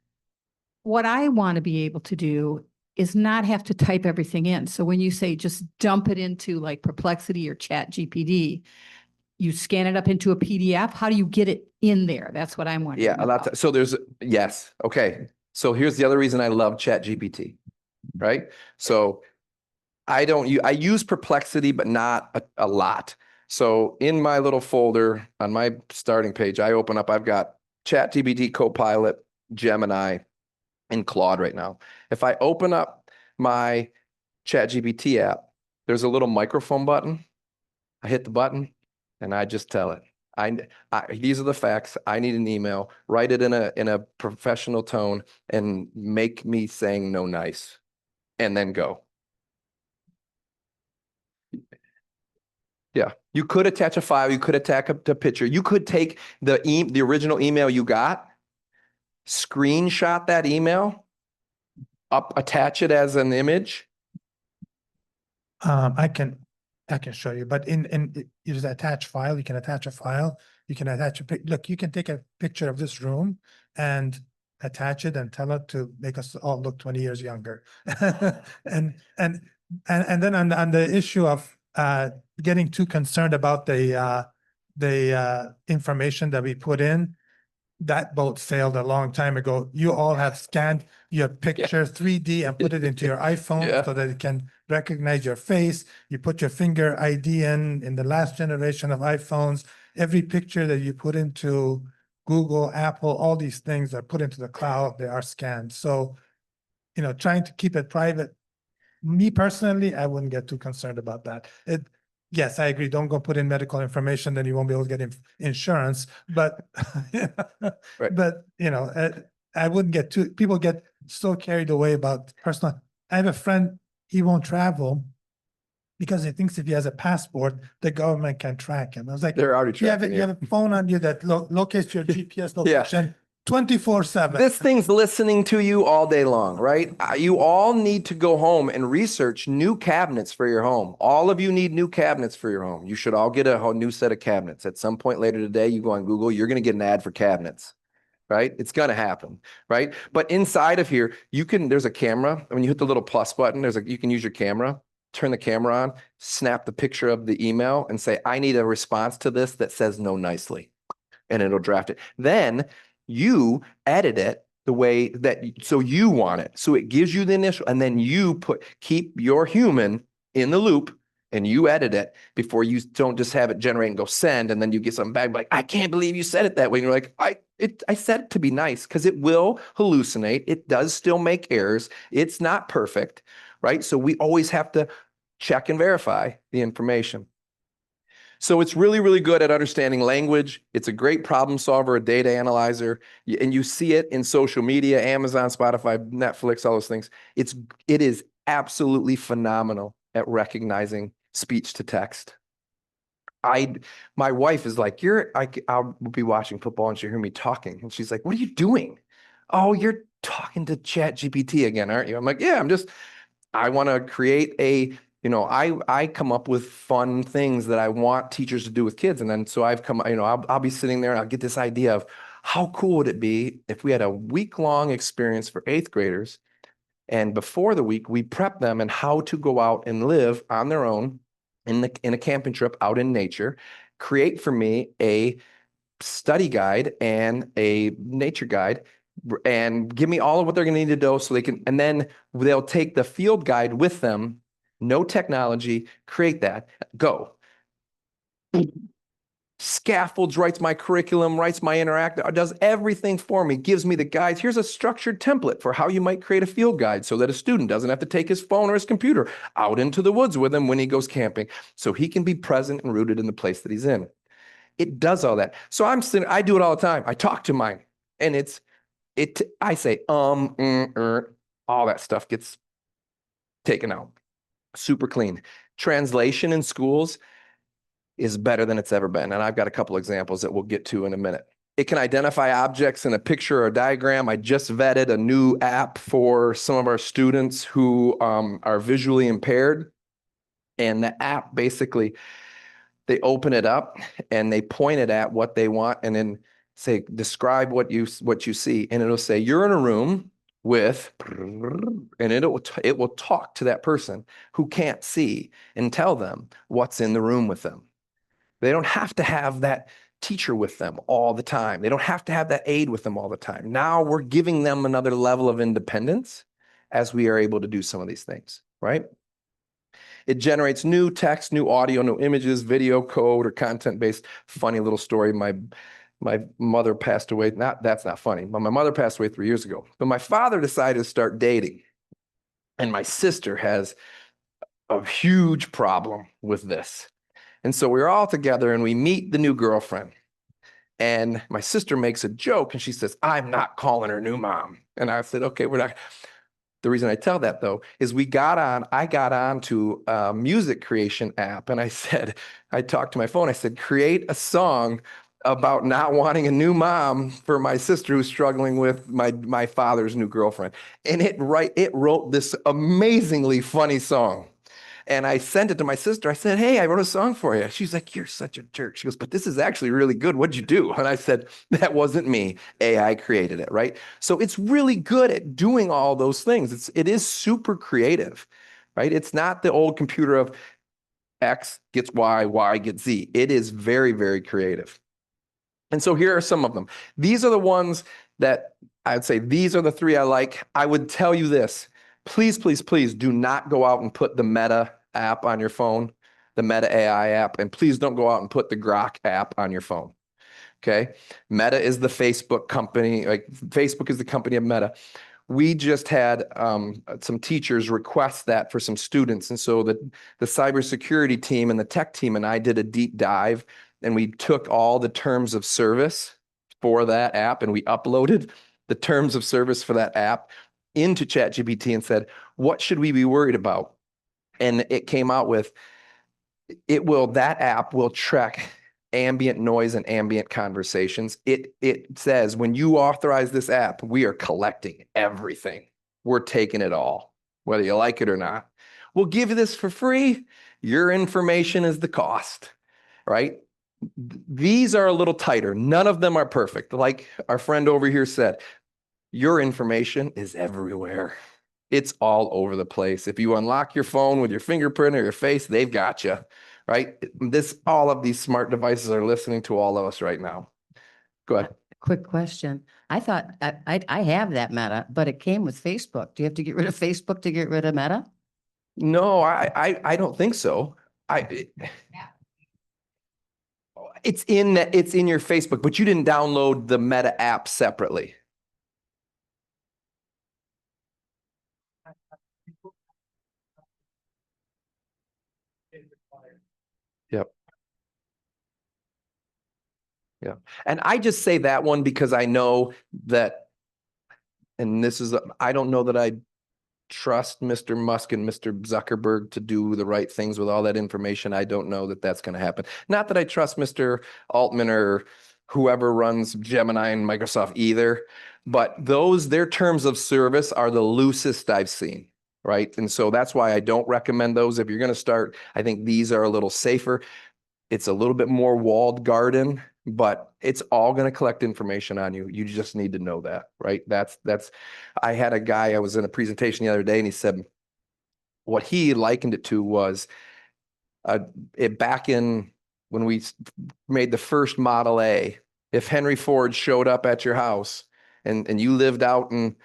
what I want to be able to do is not have to type everything in. So when you say just dump it into like Perplexity or ChatGPT, you scan it up into a PDF. How do you get it in there? That's what I'm wondering. Yeah, a lot. So there's, yes. Okay. So here's the other reason I love ChatGPT, right? So I use Perplexity, but not a lot. So in my little folder on my starting page, I've got ChatGPT, Copilot, Gemini, and Claude right now. If I open up my ChatGPT app, there's a little microphone button. I hit the button and I just tell it, these are the facts. I need an email. Write it in a professional tone and make me saying no nice, and then go. Yeah, you could attach a file. You could attach a picture. You could take the original email you got, screenshot that email, attach it as an image. I can show you, but in use attach file, you can attach a file. You can attach look, you can take a picture of this room and attach it and tell it to make us all look 20 years younger. And then on the issue of getting too concerned about the information that we put in, that boat sailed a long time ago. You all have scanned your picture 3D and put it into your iPhone so that it can recognize your face. You put your finger ID in the last generation of iPhones. Every picture that you put into Google, Apple, all these things are put into the cloud. They are scanned. So, trying to keep it private. Me personally, I wouldn't get too concerned about that. yes, I agree. Don't go put in medical information, then you won't be able to get insurance. But, Right. but I wouldn't get people get so carried away about personal. I have a friend, he won't travel because he thinks if he has a passport, the government can track him. I was like, They're already you have, tracking you have a phone on you that locates your GPS Yeah. location 24/7. This thing's listening to you all day long, right? You all need to go home and research new cabinets for your home. All of you need new cabinets for your home. You should all get a whole new set of cabinets. At some point later today, you go on Google, you're going to get an ad for cabinets, right? It's going to happen, right? But inside of here, there's a camera. When you hit the little plus button, you can use your camera, turn the camera on, snap the picture of the email and say, I need a response to this that says no nicely. And it'll draft it. Then you edit it the way that, so you want it. So it gives you the initial, and then you keep your human in the loop and you edit it before you don't just have it generate and go send. And then you get something back like, I can't believe you said it that way. And you're like, I said it to be nice, because it will hallucinate. It does still make errors. It's not perfect, right? So we always have to check and verify the information. So it's really, really good at understanding language. It's a great problem solver, a data analyzer, and you see it in social media, Amazon, Spotify, Netflix, all those things. It is absolutely phenomenal at recognizing speech to text. My wife is like, I'll be watching football and she'll hear me talking. And she's like, what are you doing? Oh, you're talking to ChatGPT again, aren't you? I'm like, yeah, I want to create I come up with fun things that I want teachers to do with kids. And then, so I'll be sitting there and I'll get this idea of how cool would it be if we had a week-long experience for 8th graders. And before the week, we prep them in how to go out and live on their own in a camping trip out in nature, create for me a study guide and a nature guide, and give me all of what they're going to need to do so they can, and then they'll take the field guide with them. No technology, create that, go. Scaffolds, writes my curriculum, writes my interactive, does everything for me, gives me the guides. Here's a structured template for how you might create a field guide so that a student doesn't have to take his phone or his computer out into the woods with him when he goes camping, so he can be present and rooted in the place that he's in. It does all that. So I do it all the time. I talk to mine, and I say, all that stuff gets taken out. Super clean. Translation in schools is better than it's ever been. And I've got a couple examples that we'll get to in a minute. It can identify objects in a picture or a diagram. I just vetted a new app for some of our students who are visually impaired. And the app, basically, they open it up and they point it at what they want and then say, describe what you see. And it'll say, you're in a room with, and it will talk to that person who can't see and tell them what's in the room with them. They don't have to have that teacher with them all the time. They don't have to have that aide with them all the time. Now we're giving them another level of independence as we are able to do some of these things, right? It generates new text, new audio, new images, video, code, or content-based. Funny little story. My mother passed away. That's not funny, but my mother passed away 3 years ago. But my father decided to start dating. And my sister has a huge problem with this. And so we're all together and we meet the new girlfriend. And my sister makes a joke and she says, I'm not calling her new mom. And I said, okay, we're not. The reason I tell that, though, is I got on to a music creation app, and I talked to my phone. I said, create a song about not wanting a new mom for my sister who's struggling with my father's new girlfriend. And it wrote this amazingly funny song. And I sent it to my sister. I said, hey, I wrote a song for you. She's like, you're such a jerk. She goes, but this is actually really good. What'd you do? And I said, that wasn't me. AI created it, right? So it's really good at doing all those things. It is super creative, right? It's not the old computer of X gets Y, Y gets Z. It is very, very creative. And so here are some of them. These are the ones that I would say, these are the 3 I like. I would tell you this. Please, please, please do not go out and put the Meta app on your phone, the Meta AI app, and please don't go out and put the Grok app on your phone. Okay. Meta is the Facebook company. Like Facebook is the company of Meta. we just had some teachers request that for some students. And so the cybersecurity team and the tech team and I did a deep dive, and we took all the terms of service for that app and we uploaded the terms of service for that app into ChatGPT and said, what should we be worried about? And it came out with, that app will track ambient noise and ambient conversations. It says, when you authorize this app, we are collecting everything. We're taking it all, whether you like it or not. We'll give you this for free. Your information is the cost, right? These are a little tighter. None of them are perfect. Like our friend over here said, your information is everywhere. It's all over the place. If you unlock your phone with your fingerprint or your face, they've got you, right? All of these smart devices are listening to all of us right now. Go ahead. Quick question. I thought, I have that Meta, but it came with Facebook. Do you have to get rid of Facebook to get rid of Meta? No, I don't think so. It's in your Facebook, but you didn't download the Meta app separately. Yep. Yeah. And I just say that one because I know that, and I don't know that I trust Mr. Musk and Mr. Zuckerberg to do the right things with all that information. I don't know that that's going to happen. Not that I trust Mr. Altman or whoever runs Gemini and Microsoft either, but their terms of service are the loosest I've seen. Right. And so that's why I don't recommend those. If you're going to start, I think these are a little safer. It's a little bit more walled garden, but it's all going to collect information on you. You just need to know that, right? I had a guy, I was in a presentation the other day, and he said what he likened it to was back in when we made the first Model A, if Henry Ford showed up at your house and you lived out in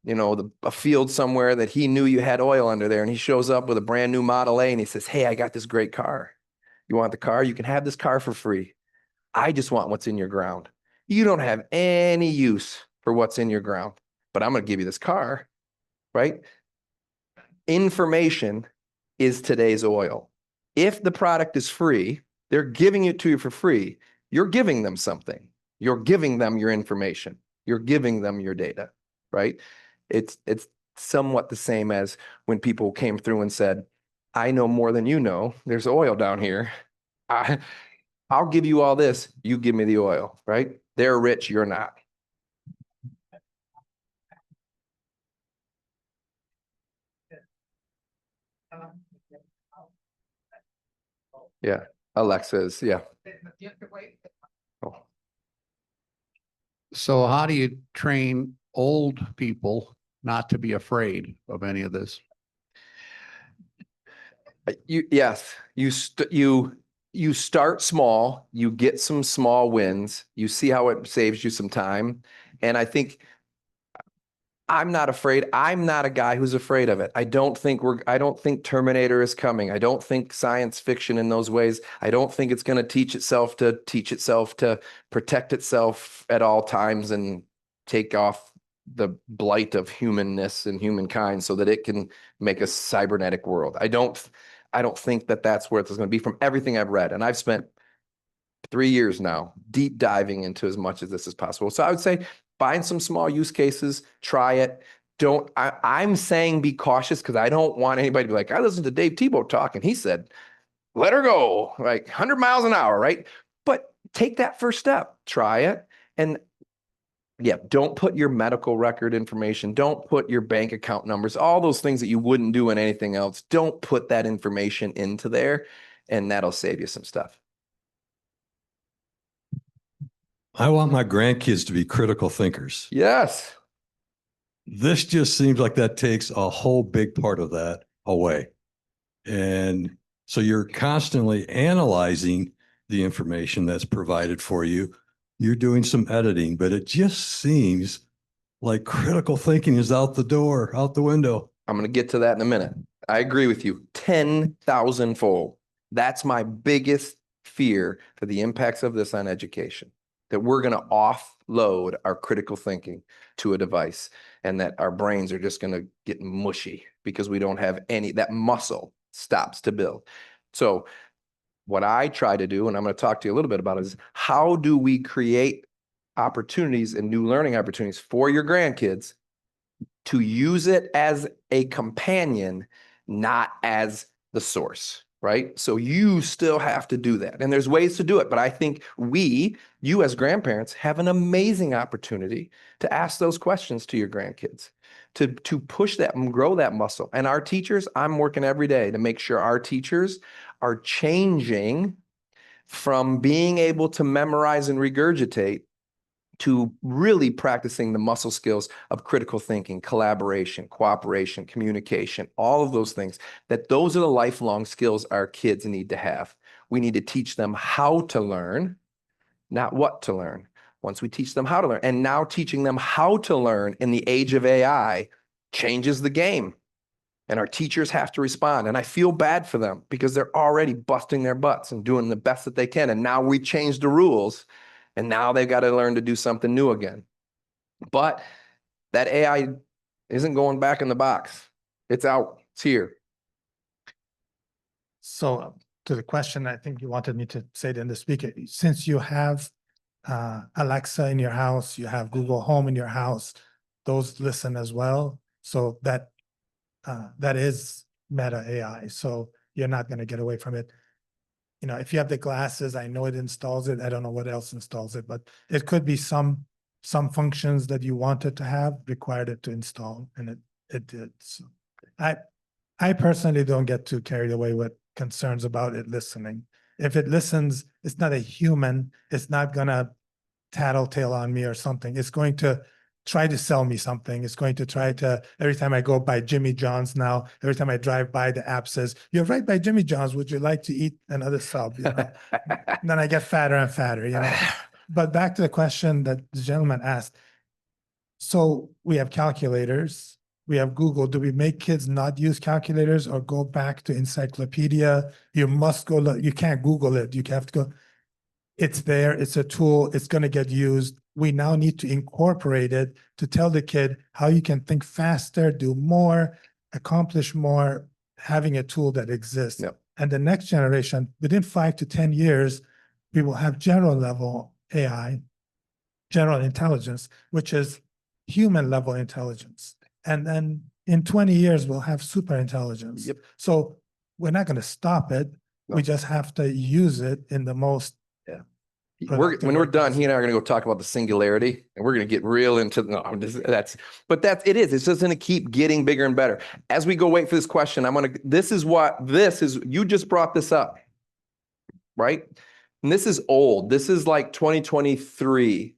a field somewhere that he knew you had oil under there, and he shows up with a brand new Model A and he says, hey, I got this great car. You want the car? You can have this car for free. I just want what's in your ground. You don't have any use for what's in your ground, but I'm going to give you this car, right? Information is today's oil. If the product is free, they're giving it to you for free. You're giving them something. You're giving them your information. You're giving them your data, right? It's somewhat the same as when people came through and said, I know more than you know. There's oil down here. I'll give you all this. You give me the oil, right? They're rich. You're not. Yeah. Alexa's. Yeah. Oh. So how do you train old people not to be afraid of any of this? You start small, you get some small wins, you see how it saves you some time. And I think I'm not afraid. I'm not a guy who's afraid of it. I don't think Terminator is coming. I don't think science fiction in those ways. I don't think it's going to teach itself to protect itself at all times and take off the blight of humanness and humankind so that it can make a cybernetic world. I don't think that that's where it's going to be from everything I've read. And I've spent 3 years now deep diving into as much of this as possible. So I would say find some small use cases, try it. I'm saying be cautious because I don't want anybody to be like, I listened to Dave Tebo talk and he said, let her go like 100 miles an hour, right? But take that first step, try it. And yeah, don't put your medical record information, don't put your bank account numbers, all those things that you wouldn't do in anything else. Don't put that information into there, and that'll save you some stuff. I want my grandkids to be critical thinkers. Yes. This just seems like that takes a whole big part of that away. And so you're constantly analyzing the information that's provided for you. You're doing some editing, but it just seems like critical thinking is out the door, out the window. I'm going to get to that in a minute. I agree with you 10,000-fold. That's my biggest fear for the impacts of this on education, that we're going to offload our critical thinking to a device. and that our brains are just going to get mushy because we don't have that muscle stops to build. So what I try to do, and I'm going to talk to you a little bit about, is how do we create opportunities and new learning opportunities for your grandkids to use it as a companion, not as the source, right? So you still have to do that. And there's ways to do it. But I think you as grandparents, have an amazing opportunity to ask those questions to your grandkids, to push that and grow that muscle. And our teachers, I'm working every day to make sure our teachers are changing from being able to memorize and regurgitate to really practicing the muscle skills of critical thinking, collaboration, cooperation, communication, all of those things, that those are the lifelong skills our kids need to have. We need to teach them how to learn, not what to learn. Once we teach them how to learn, and now teaching them how to learn in the age of AI changes the game. And our teachers have to respond. And I feel bad for them because they're already busting their butts and doing the best that they can. And now we change the rules. And now they've got to learn to do something new again. But that AI isn't going back in the box. It's out. It's here. So to the question, I think you wanted me to say it in the speaker, since you have Alexa in your house, you have Google Home in your house, those listen as well. So that is meta AI. So you're not going to get away from it. You know, if you have the glasses, I know it installs it. I don't know what else installs it, but it could be some functions that you wanted to have required it to install, and it did. So I personally don't get too carried away with concerns about it listening. If it listens, it's not a human. It's not gonna tattletale on me or something. It's going to try to sell me something. It's going to try to, every time I go by Jimmy John's now, every time I drive by, the app says, "You're right by Jimmy John's. Would you like to eat another sub?" You know? And then I get fatter and fatter, you know. But back to the question that the gentleman asked. So we have calculators, we have Google. Do we make kids not use calculators or go back to encyclopedia? You must go, you can't Google it. You have to go. It's there, it's a tool, it's going to get used. We now need to incorporate it to tell the kid how you can think faster, do more, accomplish more, having a tool that exists. Yep. And the next generation, within 5 to 10 years, we will have general level AI, general intelligence, which is human level intelligence. And then in 20 years, we'll have super intelligence. Yep. So we're not going to stop it. No. We just have to use it in the most When we're done, he and I are going to go talk about the singularity, and we're going to get real into it's just going to keep getting bigger and better. As we go wait for this question, you just brought this up, right? And this is old. This is like 2023,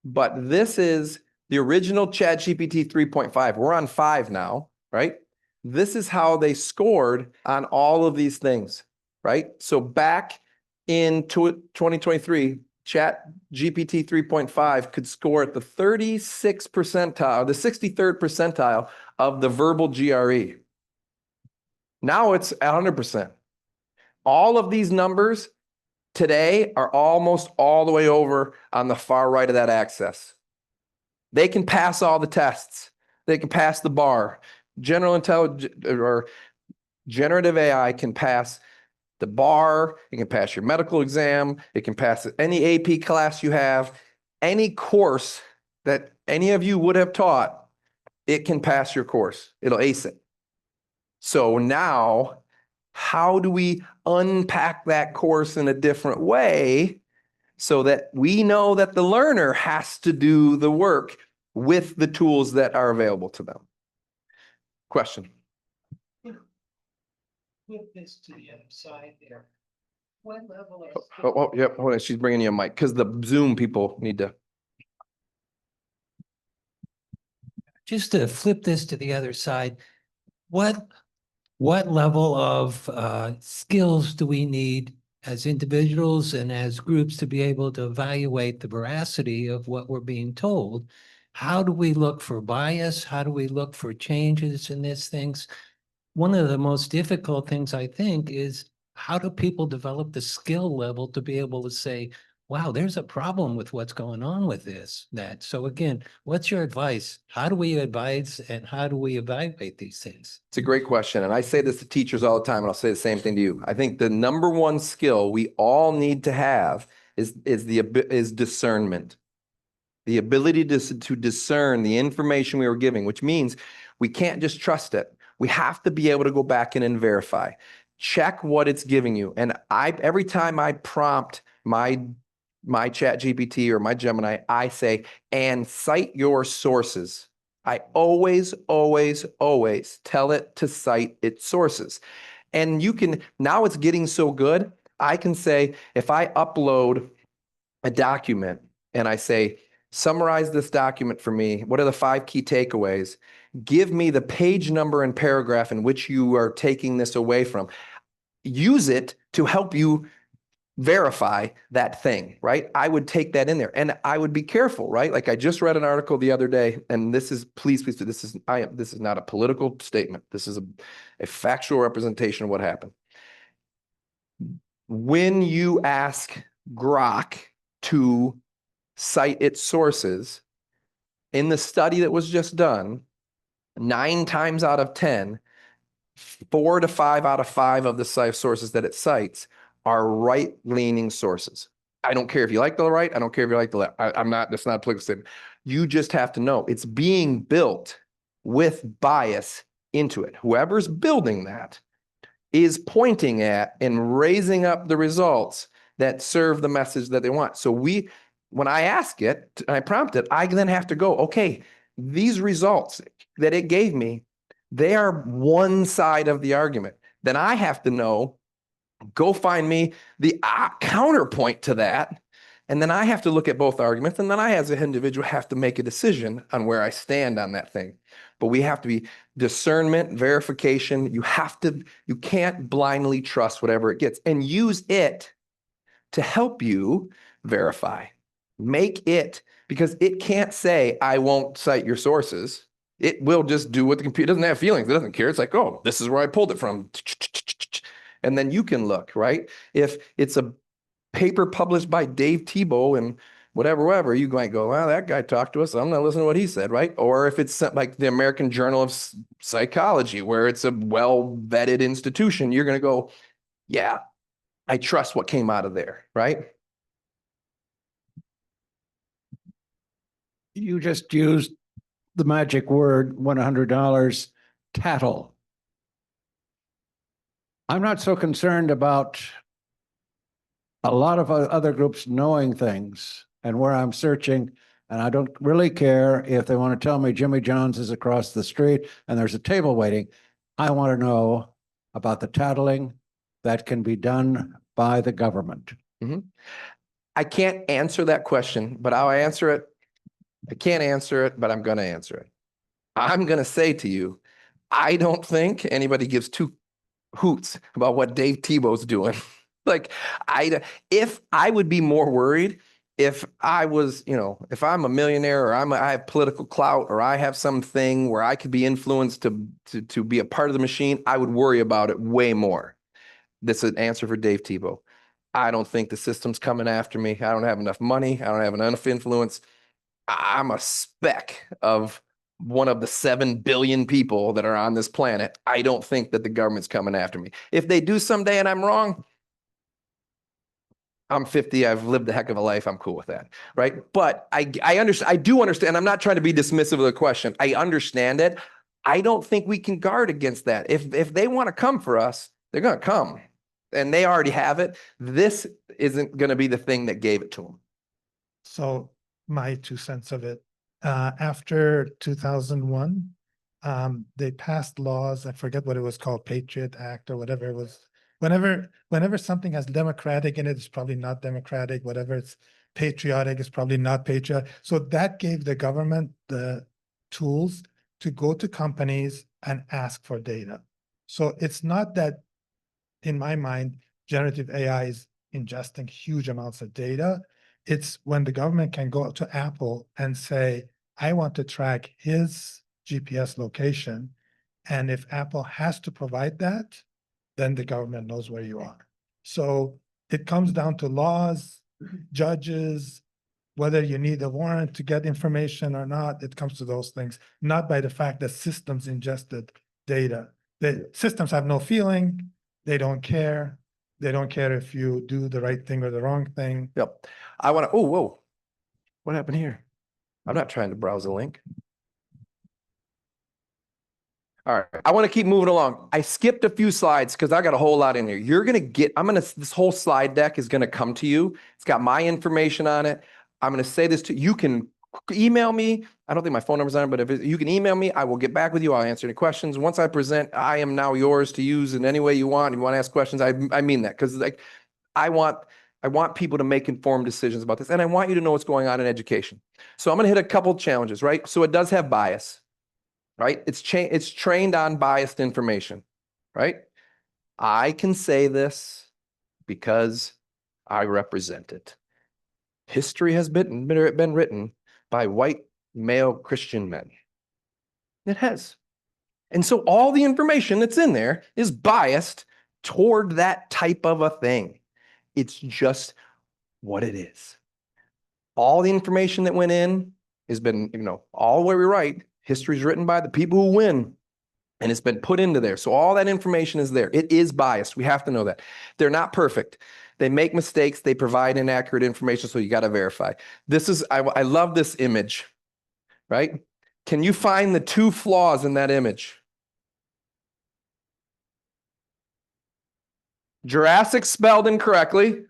but this is the original ChatGPT 3.5. We're on 5 now, right? This is how they scored on all of these things, right? So back in 2023, ChatGPT 3.5 could score at the 36th percentile, the 63rd percentile of the verbal GRE. Now it's 100%. All of these numbers today are almost all the way over on the far right of that axis. They can pass all the tests. They can pass the bar. General intelligence or generative AI can pass the bar, it can pass your medical exam, it can pass any AP class you have, any course that any of you would have taught, it can pass your course. It'll ace it. So now, how do we unpack that course in a different way so that we know that the learner has to do the work with the tools that are available to them? Question. Flip this to the other side there. What level Oh, yep. Hold on. She's bringing you a mic because the Zoom people need to. Just to flip this to the other side, what level of skills do we need as individuals and as groups to be able to evaluate the veracity of what we're being told? How do we look for bias? How do we look for changes in these things? One of the most difficult things, I think, is how do people develop the skill level to be able to say, wow, there's a problem with what's going on with this, that. So again, what's your advice? How do we advise and how do we evaluate these things? It's a great question. And I say this to teachers all the time, and I'll say the same thing to you. I think the number one skill we all need to have is discernment. The ability to discern the information we were giving, which means we can't just trust it. We have to be able to go back in and verify. Check what it's giving you. And every time I prompt my Chat GPT or my Gemini, I say, and cite your sources. I always, always, always tell it to cite its sources. And you can, now it's getting so good, I can say, if I upload a document and I say, summarize this document for me, what are the 5 key takeaways? Give me the page number and paragraph in which you are taking this away from. Use it to help you verify that thing, right? I would take that in there and I would be careful, right? Like I just read an article the other day, and this is, please, this is not a political statement. This is a factual representation of what happened. When you ask Grok to cite its sources, in the study that was just done, 9 times out of 10, 4 to 5 out of 5 of the sources that it cites are right-leaning sources. I don't care if you like the right. I don't care if you like the left. That's not a political statement. You just have to know it's being built with bias into it. Whoever's building that is pointing at and raising up the results that serve the message that they want. So when I ask it, and I prompt it, I then have to go, okay, these results that it gave me, they are one side of the argument. Then I have to know, go find me the counterpoint to that. And then I have to look at both arguments. And then I, as an individual, have to make a decision on where I stand on that thing. But we have to be discernment, verification. You can't blindly trust whatever it gets, and use it to help you verify. Make it, because it can't say, I won't cite your sources. It will just do what the computer doesn't have feelings. It doesn't care. It's like, oh, this is where I pulled it from. And then you can look, right? If it's a paper published by Dave Tebo and whatever, you might go, well, that guy talked to us. I'm not listening to what he said, right? Or if it's like the American Journal of Psychology, where it's a well-vetted institution, you're going to go, yeah, I trust what came out of there, right? You just used the magic word, $100, tattle. I'm not so concerned about a lot of other groups knowing things and where I'm searching, and I don't really care if they want to tell me Jimmy John's is across the street and there's a table waiting. I want to know about the tattling that can be done by the government. Mm-hmm. I can't answer that question, but I'll answer it. I can't answer it, but I'm going to answer it. I'm going to say to you, I don't think anybody gives 2 hoots about what Dave Tebo's doing. Like, if I would be more worried if I was, if I'm a millionaire or I have political clout or I have something where I could be influenced to be a part of the machine, I would worry about it way more. That's an answer for Dave Tebo. I don't think the system's coming after me. I don't have enough money. I don't have enough influence. I'm a speck of one of the 7 billion people that are on this planet. I don't think that the government's coming after me. If they do someday and I'm wrong, I'm 50. I've lived a heck of a life. I'm cool with that, right? But I understand. I do understand. I'm not trying to be dismissive of the question. I understand it. I don't think we can guard against that. If they want to come for us, they're going to come, and they already have it. This isn't going to be the thing that gave it to them. So my 2 cents of it, after 2001, they passed laws. I forget what it was called, Patriot Act or whatever it was. Whenever something has democratic in it, it's probably not democratic. Whatever it's patriotic, it's probably not patriotic. So that gave the government the tools to go to companies and ask for data. So it's not that, in my mind, generative AI is ingesting huge amounts of data. It's when the government can go to Apple and say, I want to track his GPS location. And if Apple has to provide that, then the government knows where you are. So it comes down to laws, judges, whether you need a warrant to get information or not, it comes to those things, not by the fact that systems ingested data. The systems have no feeling, they don't care. They don't care if you do the right thing or the wrong thing. Yep. I want to, oh, whoa. What happened here? I'm not trying to browse a link. All right, I want to keep moving along. I skipped a few slides because I got a whole lot in here. You're going to get, this whole slide deck is going to come to you. It's got my information on it. I'm going to say this to you. You can email me. I don't think my phone number's on it, but you can email me, I will get back with you. I'll answer any questions. Once I present, I am now yours to use in any way you want. If you want to ask questions, I mean that, because like I want people to make informed decisions about this, and I want you to know what's going on in education. So I'm going to hit a couple challenges, right? So it does have bias. Right? It's trained on biased information, right? I can say this because I represent it. History has been written by white male Christian men. It has. And so all the information that's in there is biased toward that type of a thing. It's just what it is. All the information that went in has been, all where we write, history is written by the people who win, and it's been put into there. So all that information is there. It is biased. We have to know that. They're not perfect. They make mistakes. They provide inaccurate information, so you got to verify. This is, I love this image, right? Can you find the two flaws in that image? Jurassic spelled incorrectly.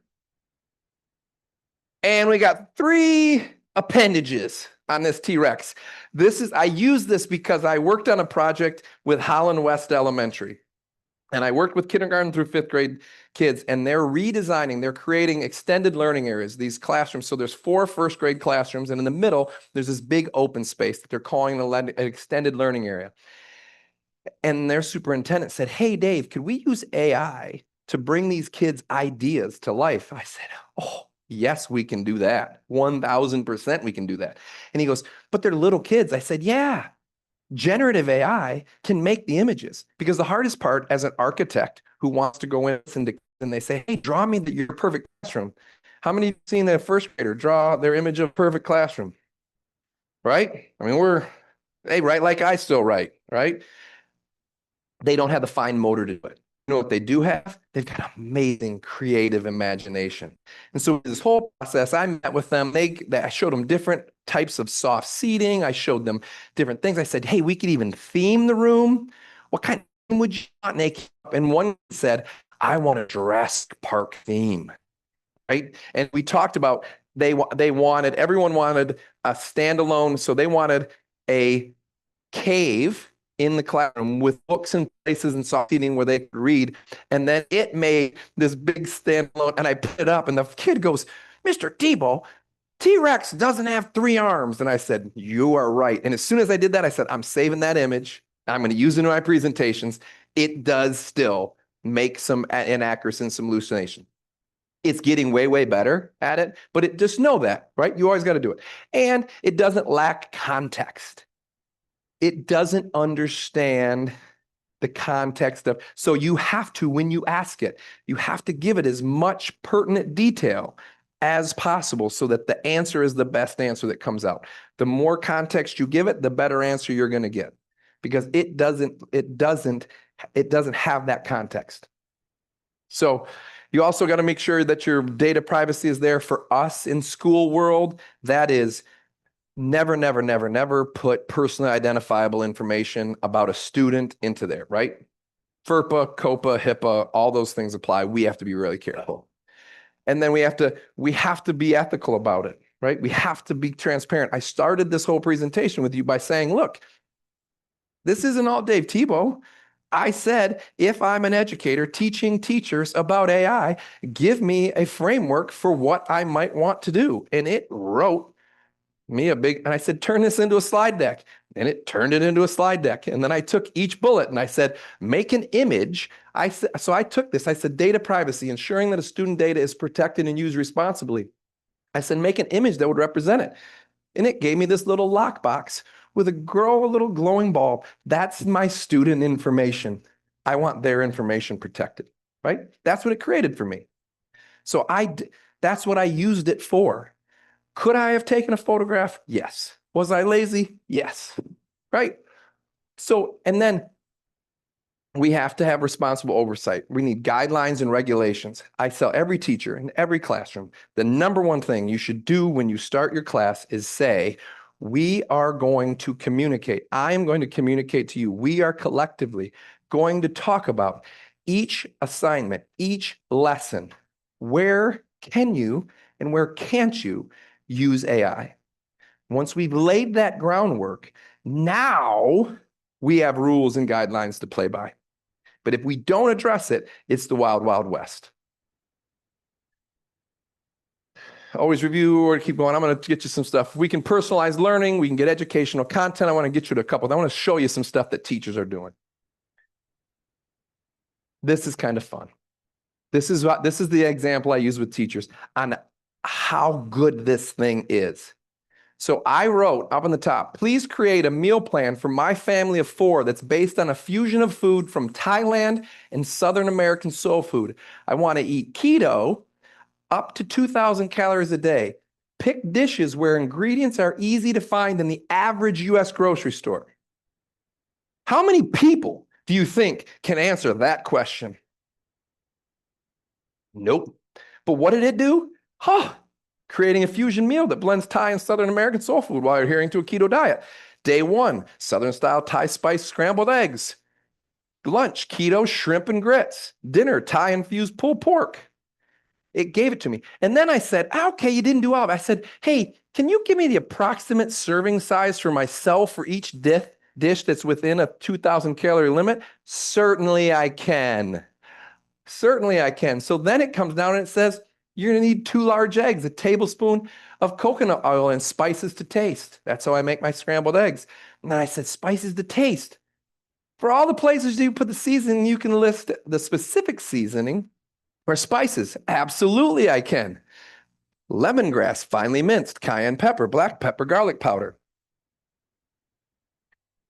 And we got 3 appendages on this T-Rex. I use this because I worked on a project with Holland West Elementary. And I worked with kindergarten through 5th grade kids, and they're creating extended learning areas, these classrooms. So there's 4 first grade classrooms, and in the middle, there's this big open space that they're calling an extended learning area. And their superintendent said, "Hey, Dave, could we use AI to bring these kids' ideas to life?" I said, "Oh, yes, we can do that. 1000% we can do that." And he goes, "But they're little kids." I said, "Yeah, generative AI can make the images." Because the hardest part as an architect who wants to go in and they say, "Hey, draw me your perfect classroom." How many of you have seen a first grader draw their image of perfect classroom? Right? I mean, they write like I still write, right? They don't have the fine motor to do it. You know what they do have? They've got amazing creative imagination. And so this whole process, I met with them. I showed them different types of soft seating. I showed them different things. I said, "Hey, we could even theme the room. What kind of theme would you want?" And one said, "I want a Jurassic Park theme." Right? And we talked about everyone wanted a standalone. So they wanted a cave in the classroom with books and places and soft seating where they could read. And then it made this big standalone, and I put it up, and the kid goes, "Mr. Tebo, T-Rex doesn't have 3 arms." And I said, "You are right." And as soon as I did that, I said, "I'm saving that image. I'm going to use it in my presentations." It does still make some inaccuracy and some hallucination. It's getting way, way better at it, but just know that, right? You always got to do it. And it doesn't lack context. It doesn't understand the context of, so you have to, when you ask it, you have to give it as much pertinent detail as possible so that the answer is the best answer that comes out. The more context you give it, the better answer you're going to get, because it doesn't have that context. So you also got to make sure that your data privacy is there. For us in school world, that is never, never, never, never put personally identifiable information about a student into there, right? FERPA, COPA, HIPAA, all those things apply. We have to be really careful. And then we have to be ethical about it, right? We have to be transparent. I started this whole presentation with you by saying, look, this isn't all Dave Tebo. I said, if I'm an educator teaching teachers about AI, give me a framework for what I might want to do. And it wrote me and I said, turn this into a slide deck. And it turned it into a slide deck. And then I took each bullet and I said, make an image. So I took this, I said, data privacy, ensuring that a student data is protected and used responsibly. I said, make an image that would represent it. And it gave me this little lockbox with a little glowing bulb. That's my student information. I want their information protected, right? That's what it created for me. So That's what I used it for. Could I have taken a photograph? Yes. Was I lazy? Yes. Right? So, and then we have to have responsible oversight. We need guidelines and regulations. I tell every teacher in every classroom, the number one thing you should do when you start your class is say, we are going to communicate. I am going to communicate to you. We are collectively going to talk about each assignment, each lesson. Where can you and where can't you use AI? Once we've laid that groundwork, now we have rules and guidelines to play by. But if we don't address it, it's the wild, wild west. Always review or keep going. I'm going to get you some stuff. We can personalize learning. We can get educational content. I want to get you to a couple. I want to show you some stuff that teachers are doing. This is kind of fun. This is the example I use with teachers on how good this thing is. So I wrote up on the top, please create a meal plan for my family of 4 that's based on a fusion of food from Thailand and Southern American soul food. I want to eat keto, up to 2,000 calories a day. Pick dishes where ingredients are easy to find in the average US grocery store. How many people do you think can answer that question? Nope. But what did it do? Creating a fusion meal that blends Thai and Southern American soul food while adhering to a keto diet. Day 1, Southern-style Thai spice scrambled eggs. Lunch, keto shrimp and grits. Dinner, Thai-infused pulled pork. It gave it to me. And then I said, okay, you didn't do all of it. I said, hey, can you give me the approximate serving size for myself for each dish that's within a 2,000 calorie limit? Certainly I can. Certainly I can. So then it comes down and it says, you're going to need 2 large eggs, a tablespoon of coconut oil, and spices to taste. That's how I make my scrambled eggs. And then I said, spices to taste. For all the places you put the seasoning, you can list the specific seasoning or spices. Absolutely, I can. Lemongrass, finely minced, cayenne pepper, black pepper, garlic powder.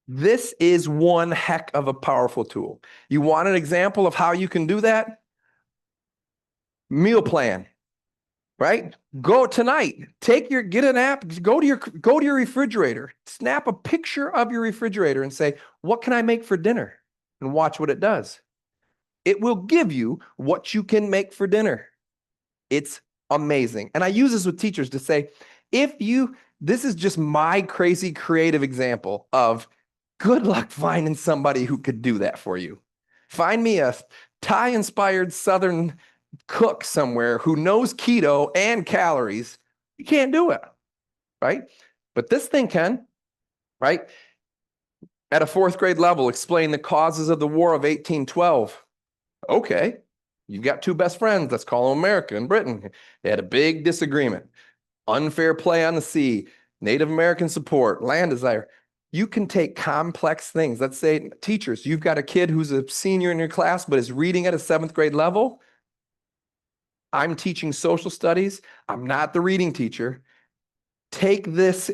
This is one heck of a powerful tool. You want an example of how you can do that? Meal plan. Right? Go tonight, get an app, go to your refrigerator, snap a picture of your refrigerator and say, what can I make for dinner? And watch what it does. It will give you what you can make for dinner. It's amazing. And I use this with teachers to say, this is just my crazy creative example of good luck finding somebody who could do that for you. Find me a Thai-inspired Southern cook somewhere who knows keto and calories. You can't do it, right? But this thing can, right? At a 4th grade level, explain the causes of the War of 1812. Okay, you've got 2 best friends. Let's call them America and Britain. They had a big disagreement. Unfair play on the sea, Native American support, land desire. You can take complex things. Let's say, teachers, you've got a kid who's a senior in your class but is reading at a 7th grade level. I'm teaching social studies. I'm not the reading teacher. Take this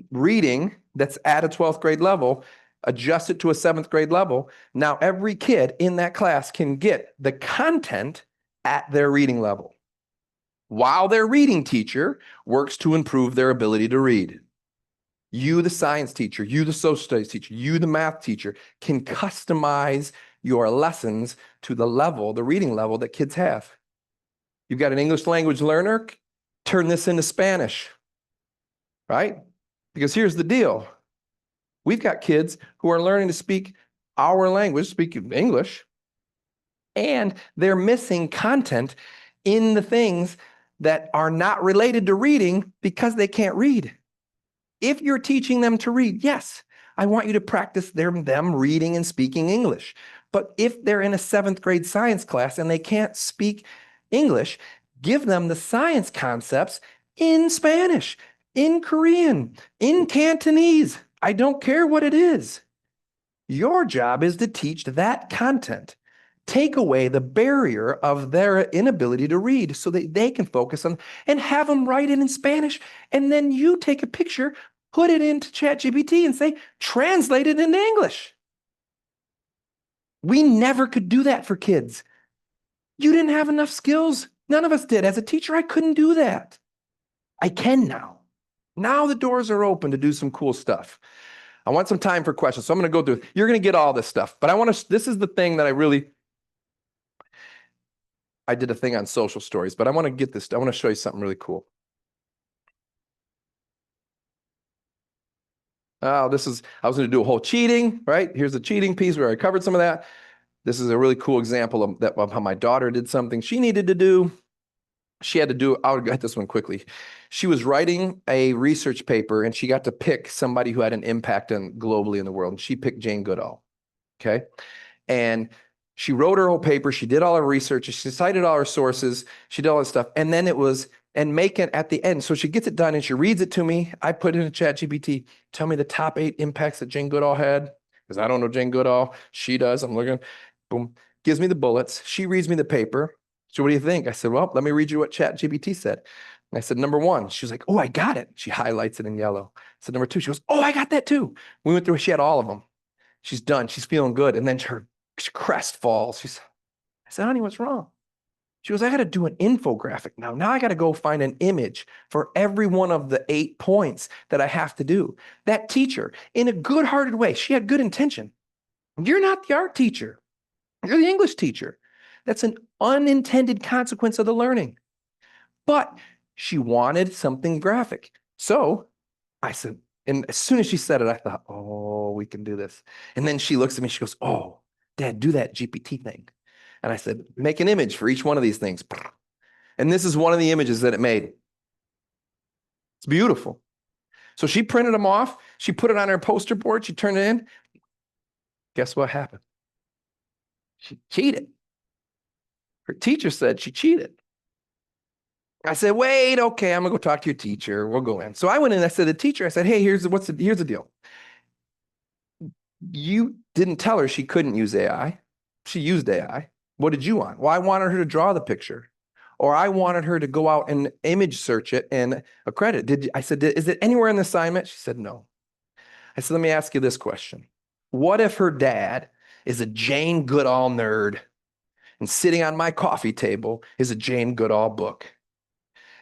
reading that's at a 12th grade level, adjust it to a 7th grade level. Now every kid in that class can get the content at their reading level, while their reading teacher works to improve their ability to read. You, the science teacher, you, the social studies teacher, you, the math teacher, can customize your lessons to the reading level that kids have. You've got an English language learner, turn this into Spanish, right? Because here's the deal. We've got kids who are learning to speak our language, speak English, and they're missing content in the things that are not related to reading because they can't read. If you're teaching them to read, yes, I want you to practice them reading and speaking English. But if they're in a 7th grade science class and they can't speak English, give them the science concepts in Spanish, in Korean, in Cantonese. I don't care what it is. Your job is to teach that content. Take away the barrier of their inability to read so that they can focus on and have them write it in Spanish. And then you take a picture, put it into ChatGPT and say, translate it into English. We never could do that for kids. You didn't have enough skills None of us did. As a teacher, I couldn't do that. I can now. Now the doors are open to do some cool stuff. I want some time for questions. So I'm going to go through. You're going to get all this stuff, but this is the thing that I did a thing on social stories, but I want to get this. I want to show you something really cool. Oh, I was going to do a whole cheating, right? Here's the cheating piece where I covered some of that. This is a really cool example of how my daughter did something she needed to do. She had to do, I'll get this one quickly. She was writing a research paper and she got to pick somebody who had an impact globally in the world. And she picked Jane Goodall. Okay. And she wrote her whole paper. She did all her research. She cited all her sources. She did all this stuff. And then make it at the end. So she gets it done and she reads it to me. I put in a ChatGPT, tell me the top 8 impacts that Jane Goodall had. Because I don't know Jane Goodall. She does. I'm looking, boom, gives me the bullets. She reads me the paper. So what do you think? I said, well, let me read you what ChatGPT said. And I said, number 1, she was like, oh, I got it. She highlights it in yellow. I said, number 2, she goes, oh, I got that too. We went through, she had all of them. She's done. She's feeling good. And then her crest falls. I said, honey, what's wrong? She goes, I got to do an infographic now. Now I got to go find an image for every one of the 8 points that I have to do. That teacher, in a good-hearted way, she had good intention. You're not the art teacher. You're the English teacher. That's an unintended consequence of the learning. But she wanted something graphic. So I said, and as soon as she said it, I thought, oh, we can do this. And then she looks at me, she goes, oh, Dad, do that GPT thing. And I said, make an image for each one of these things. And this is one of the images that it made. It's beautiful. So she printed them off. She put it on her poster board. She turned it in. Guess what happened? She cheated. Her teacher said she cheated. I said, wait, okay, I'm gonna go talk to your teacher. We'll go in. So I went in, I said to the teacher, I said, hey, here's the deal. You didn't tell her she couldn't use AI. She used AI. What did you want? Well, I wanted her to draw the picture. Or I wanted her to go out and image search it and accredit. I said, is it anywhere in the assignment? She said, no. I said, let me ask you this question. What if her dad is a Jane Goodall nerd and sitting on my coffee table is a Jane Goodall book?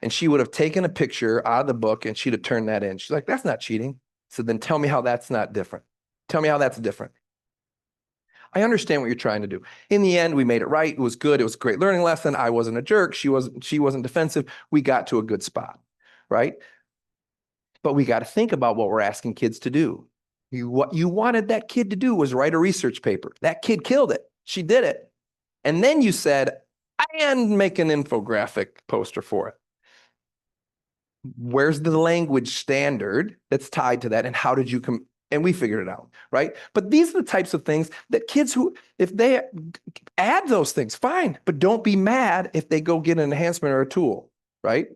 And she would have taken a picture out of the book and she'd have turned that in. She's like, that's not cheating. So then tell me how that's not different. Tell me how that's different. I understand what you're trying to do. In the end, we made it right. It was good. It was a great learning lesson. I wasn't a jerk. She wasn't defensive. We got to a good spot, right? But we got to think about what we're asking kids to do. What you wanted that kid to do was write a research paper. That kid killed it. She did it. And then you said, and make an infographic poster for it. Where's the language standard that's tied to that? And how did you come? And we figured it out, right? But these are the types of things that kids who, if they add those things, fine. But don't be mad if they go get an enhancement or a tool, right?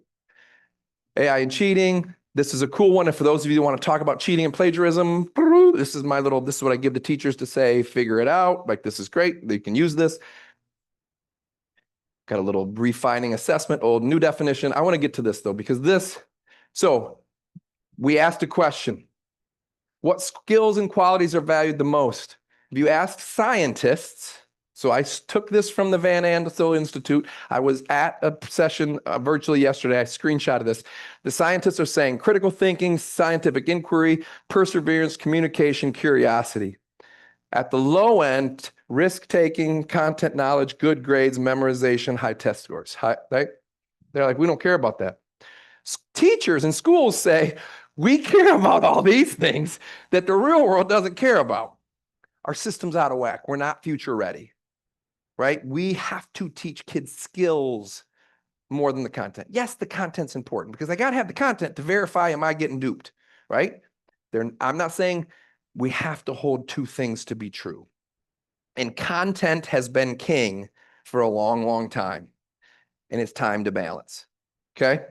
AI and cheating. This is a cool one. And for those of you who want to talk about cheating and plagiarism, this is what I give the teachers to say, figure it out. Like, this is great. They can use this. Got a little refining assessment, old new definition. I want to get to this though, because so we asked a question. What skills and qualities are valued the most? If you ask scientists, so I took this from the Van Andel Institute. I was at a session virtually yesterday. I screenshotted this. The scientists are saying critical thinking, scientific inquiry, perseverance, communication, curiosity. At the low end, risk-taking, content knowledge, good grades, memorization, high test scores. Right? They're like, we don't care about that. Teachers in schools say, we care about all these things that the real world doesn't care about. Our system's out of whack. We're not future ready, right? We have to teach kids skills more than the content. Yes, the content's important because I got to have the content to verify, am I getting duped, right? I'm not saying we have to hold two things to be true. And content has been king for a long, long time. And it's time to balance. Okay?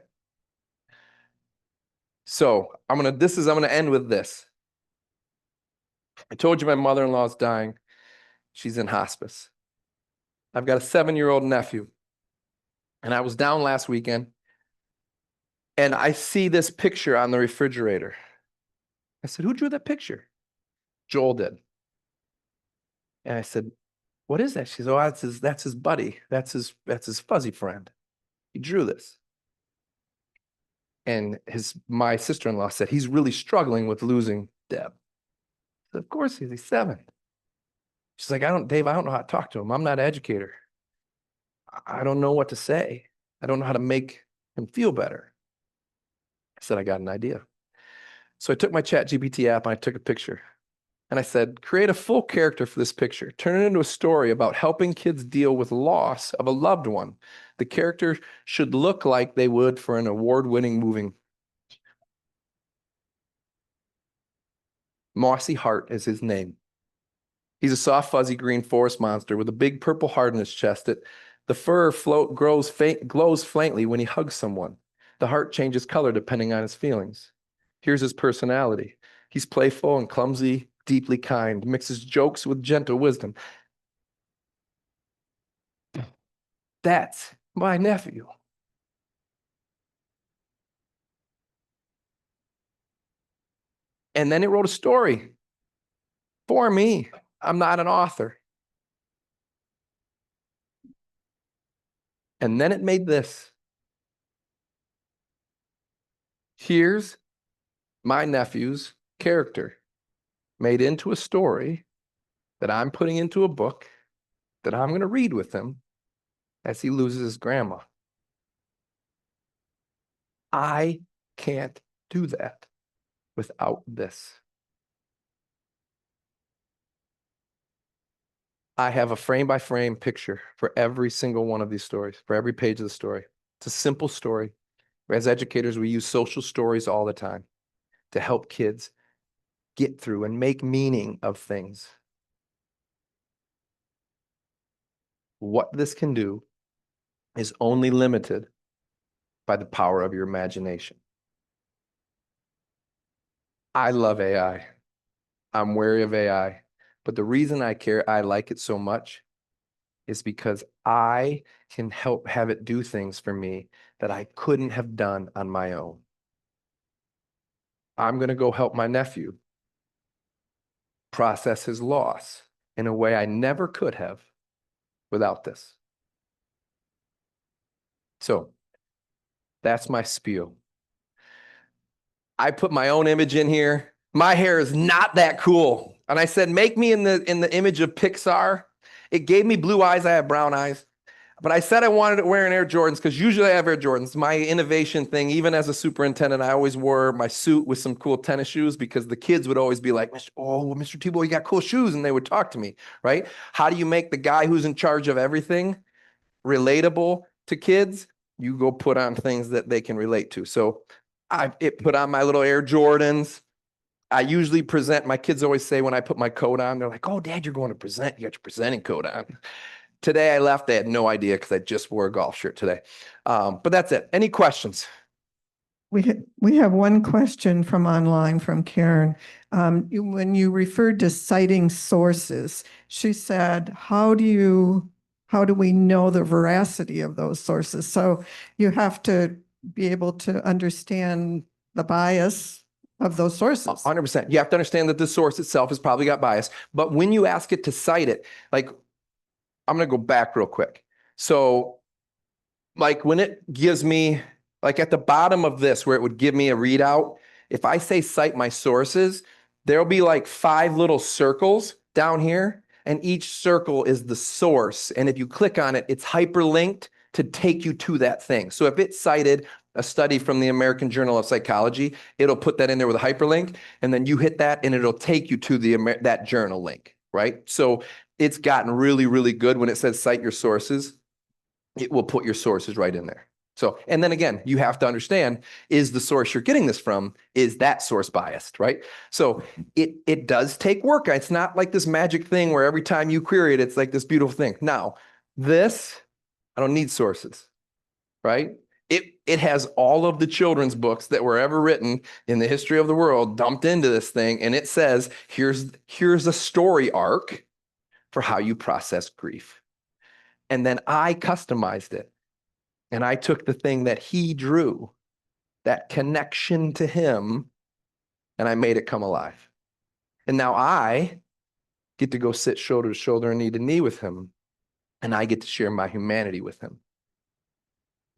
So I'm gonna end with this. I told you my mother-in-law's dying. She's in hospice. I've got a 7-year-old nephew. And I was down last weekend. And I see this picture on the refrigerator. I said, who drew that picture? Joel did. And I said, what is that? She said, oh, that's his buddy. That's his fuzzy friend. He drew this. And my sister-in-law said, he's really struggling with losing Deb. I said, of course he's 7. She's like, Dave, I don't know how to talk to him. I'm not an educator. I don't know what to say. I don't know how to make him feel better. I said, I got an idea. So I took my ChatGPT app and I took a picture. And I said, create a full character for this picture. Turn it into a story about helping kids deal with loss of a loved one. The character should look like they would for an award-winning movie. Mossy Heart is his name. He's a soft, fuzzy green forest monster with a big purple heart in his chest. The fur glows faintly when he hugs someone. The heart changes color depending on his feelings. Here's his personality. He's playful and clumsy, deeply kind, mixes jokes with gentle wisdom. That's my nephew. And then it wrote a story for me. I'm not an author. And then it made this. Here's my nephew's character made into a story that I'm putting into a book that I'm going to read with him as he loses his grandma. I can't do that without this. I have a frame-by-frame picture for every single one of these stories, for every page of the story. It's a simple story. As educators, we use social stories all the time to help kids get through and make meaning of things. What this can do is only limited by the power of your imagination. I love AI. I'm wary of AI. But the reason I like it so much is because I can help have it do things for me that I couldn't have done on my own. I'm going to go help my nephew process his loss in a way I never could have without this. So that's my spiel. I put my own image in here. My hair is not that cool. And I said, make me in the image of Pixar. It gave me blue eyes. I have brown eyes. But I said I wanted to wear an Air Jordans because usually I have Air Jordans. My innovation thing, even as a superintendent, I always wore my suit with some cool tennis shoes because the kids would always be like, Mr. Tebo, you got cool shoes. And they would talk to me, right? How do you make the guy who's in charge of everything relatable to kids? You go put on things that they can relate to. So I put on my little Air Jordans. I usually present, my kids always say when I put my coat on, they're like, oh, Dad, you're going to present. You got your presenting coat on. Today I left, they had no idea because I just wore a golf shirt today. But that's it. Any questions? We have one question from online from Karen. When you referred to citing sources, she said, how do we know the veracity of those sources? So you have to be able to understand the bias of those sources. 100%. You have to understand that the source itself has probably got bias. But when you ask it to cite it, like, I'm going to go back real quick. So like when it gives me, like at the bottom of this where it would give me a readout, if I say cite my sources, there'll be like 5 little circles down here, and each circle is the source. And if you click on it, it's hyperlinked to take you to that thing. So if it cited a study from the American Journal of Psychology, it'll put that in there with a hyperlink, and then you hit that and it'll take you to that journal link, right? So it's gotten really, really good when it says cite your sources. It will put your sources right in there. So, and then again, you have to understand, is the source you're getting this from, is that source biased, right? So it does take work. It's not like this magic thing where every time you query it, it's like this beautiful thing. Now, this, I don't need sources, right? It has all of the children's books that were ever written in the history of the world dumped into this thing. And it says, here's a story arc for how you process grief. And then I customized it. And I took the thing that he drew, that connection to him, and I made it come alive. And now I get to go sit shoulder to shoulder and knee to knee with him. And I get to share my humanity with him.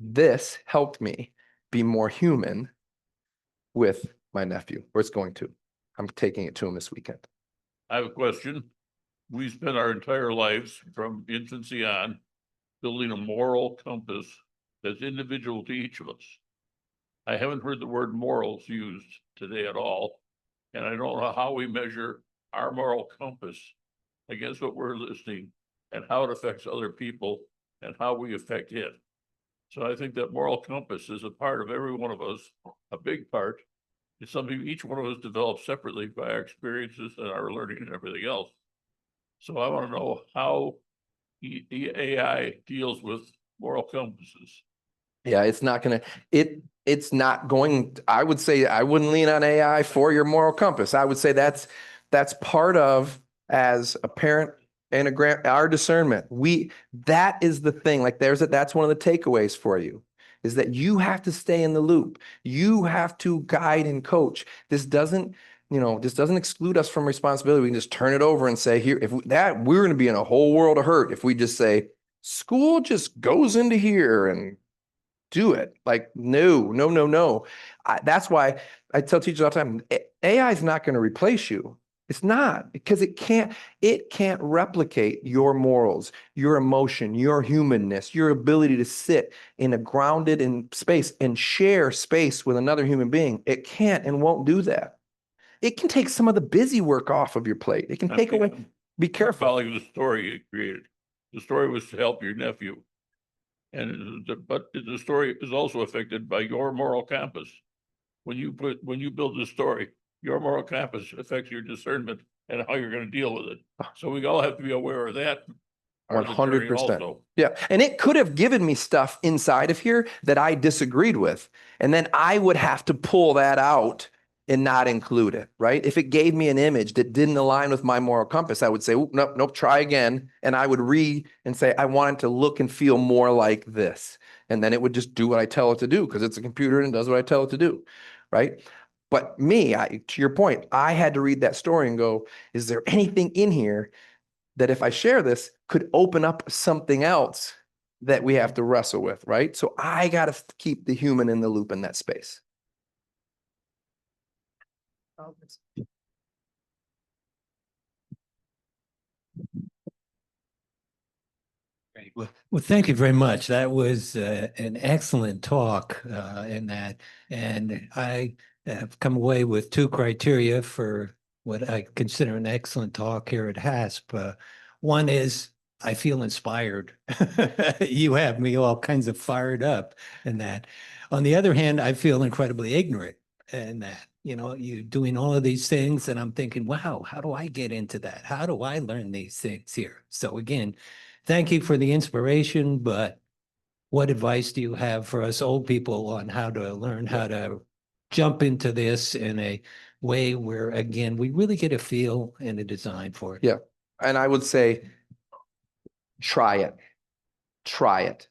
This helped me be more human with my nephew, or it's going to. I'm taking it to him this weekend. I have a question. We spent our entire lives from infancy on building a moral compass that's individual to each of us. I haven't heard the word morals used today at all. And I don't know how we measure our moral compass against what we're listening and how it affects other people and how we affect it. So I think that moral compass is a part of every one of us, a big part. It's something each one of us develops separately by our experiences and our learning and everything else. So I want to know how AI deals with moral compasses. Yeah, it's not gonna, it's not going, I would say I wouldn't lean on AI for your moral compass. I would say that's part of, as a parent and our discernment. That is the thing, like that's one of the takeaways for you, is that you have to stay in the loop. You have to guide and coach. This doesn't exclude us from responsibility. We can just turn it over and say, here, we're going to be in a whole world of hurt if we just say, school just goes into here and do it. Like, no. That's why I tell teachers all the time, AI is not going to replace you. It's not, because it can't replicate your morals, your emotion, your humanness, your ability to sit in a grounded in space and share space with another human being. It can't and won't do that. It can take some of the busy work off of your plate. It can take away, be careful. Following the story it created. The story was to help your nephew. But the story is also affected by your moral compass. When you build the story, your moral compass affects your discernment and how you're going to deal with it. So we all have to be aware of that. 100%. Yeah. And it could have given me stuff inside of here that I disagreed with. And then I would have to pull that out and not include it, right? If it gave me an image that didn't align with my moral compass, I would say, nope, try again. And I would read and say, I want it to look and feel more like this. And then it would just do what I tell it to do, because it's a computer and it does what I tell it to do, right? But me, to your point, I had to read that story and go, is there anything in here that if I share this could open up something else that we have to wrestle with, right? So I got to keep the human in the loop in that space. Great. Well, thank you very much. That was an excellent talk in that. And I have come away with 2 criteria for what I consider an excellent talk here at HASP. One is I feel inspired. You have me all kinds of fired up in that. On the other hand, I feel incredibly ignorant in that. You're doing all of these things and I'm thinking, wow, how do I get into that? How do I learn these things here? So again, thank you for the inspiration, but what advice do you have for us old people on how to learn how to jump into this in a way where, again, we really get a feel and a design for it? Yeah. And I would say, try it.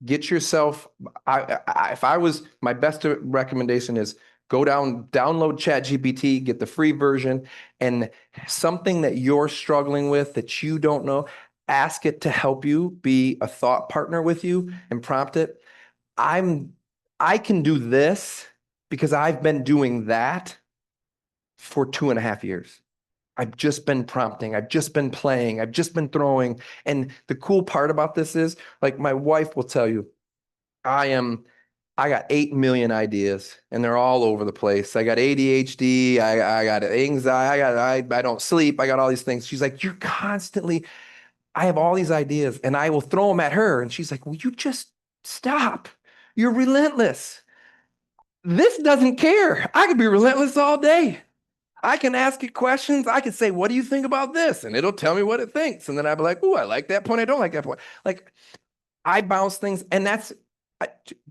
Get yourself, if I was, my best recommendation is go download ChatGPT, get the free version, and something that you're struggling with that you don't know, ask it to help you be a thought partner with you and prompt it. I can do this because I've been doing that for 2.5 years. I've just been prompting. I've just been playing. I've just been throwing. And the cool part about this is, like, my wife will tell you, I got 8 million ideas and they're all over the place. I got ADHD. I got anxiety. I don't sleep. I got all these things. She's like, I have all these ideas and I will throw them at her. And she's like, will you just stop? You're relentless. This doesn't care. I could be relentless all day. I can ask it questions. I can say, what do you think about this? And it'll tell me what it thinks. And then I'd be like, oh, I like that point. I don't like that point. Like, I bounce things, and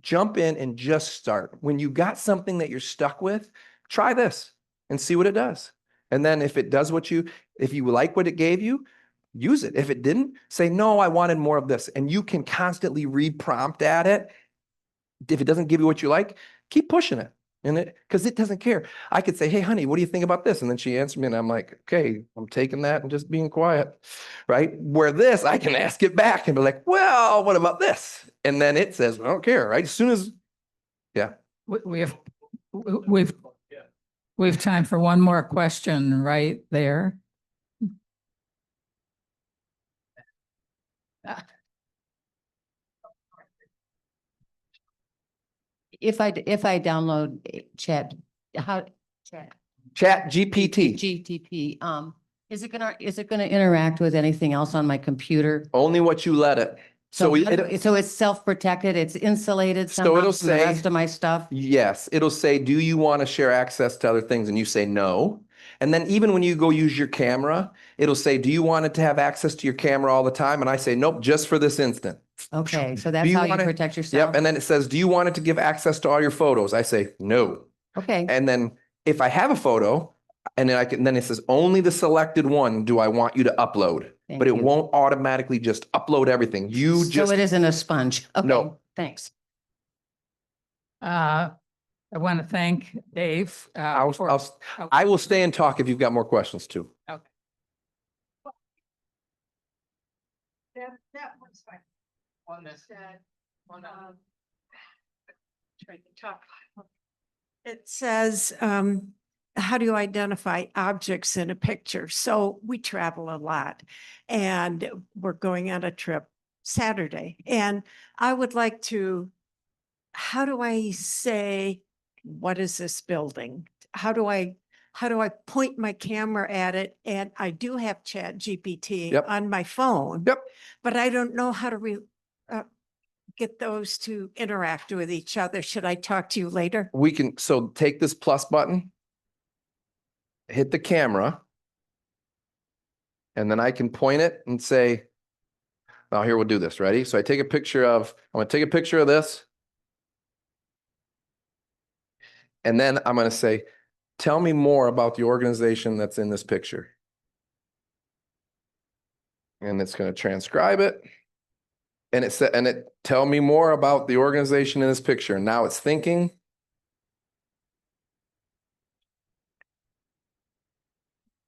jump in and just start. When you got something that you're stuck with, try this and see what it does. And then if it does if you like what it gave you, use it. If it didn't, say, no, I wanted more of this. And you can constantly re-prompt at it. If it doesn't give you what you like, keep pushing it. And because it doesn't care. I could say, hey, honey, what do you think about this? And then she answered me and I'm like, okay, I'm taking that and just being quiet, right? Where this, I can ask it back and be like, well, what about this? And then it says, I don't care, right? As soon as, yeah. We've time for one more question right there. If I download chat, how, Chat GPT. GTP, is it gonna interact with anything else on my computer? Only what you let it. So it's self-protected, it's insulated So somehow it'll from the say- rest of my stuff? Yes, it'll say, do you want to share access to other things? And you say no. And then even when you go use your camera, it'll say, do you want it to have access to your camera all the time? And I say, nope, just for this instant. Okay, so Do that's how you want it- protect yourself? Yep. And then it says, do you want it to give access to all your photos? I say, no. Okay, And then if I have a photo and then it says only the selected one, do I want you to upload? Thank But it you. won't automatically just upload everything. You so just, it isn't a sponge? Okay, No. thanks. I want to thank Dave. I will stay and talk if you've got more questions too. Okay. That one's fine. On this. Trying to talk. It says, how do you identify objects in a picture? So we travel a lot and we're going on a trip Saturday. And I would like to, how do I say, what is this building? How do I point my camera at it? And I do have Chat GPT Yep. on my phone. Yep. But I don't know how to get those to interact with each other. Should I talk to you later? We can, so take this plus button, hit the camera, and then I can point it and say, now here, we'll do this. Ready? So I take a picture of, I'm going to take a picture of this. And then I'm going to say, tell me more about the organization that's in this picture. And it's going to transcribe it. And it said, and it tell me more about the organization in this picture. And now it's thinking.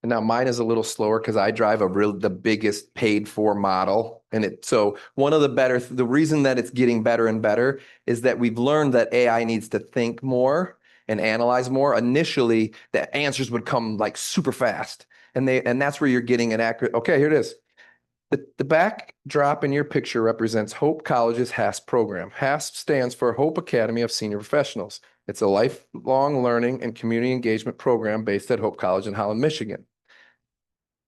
And now mine is a little slower because I drive the biggest paid for model. And so one of the reason that it's getting better and better is that we've learned that AI needs to think more and analyze more. Initially, the answers would come like super fast. And that's where you're getting an accurate, okay, here it is. The backdrop in your picture represents Hope College's HASP program. HASP stands for Hope Academy of Senior Professionals. It's a lifelong learning and community engagement program based at Hope College in Holland, Michigan.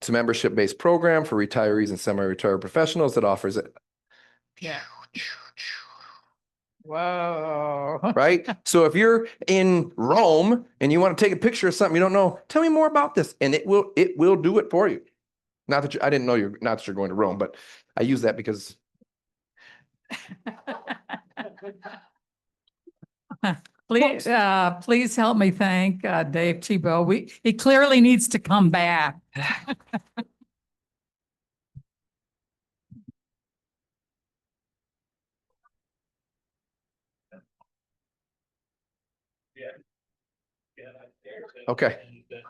It's a membership-based program for retirees and semi-retired professionals that offers it. Yeah. Whoa. Right? So if you're in Rome and you want to take a picture of something you don't know, tell me more about this. And it will do it for you. Not that I didn't know not that you're going to Rome, but I use that because. Please help me thank Dave Tebo. He clearly needs to come back. Okay.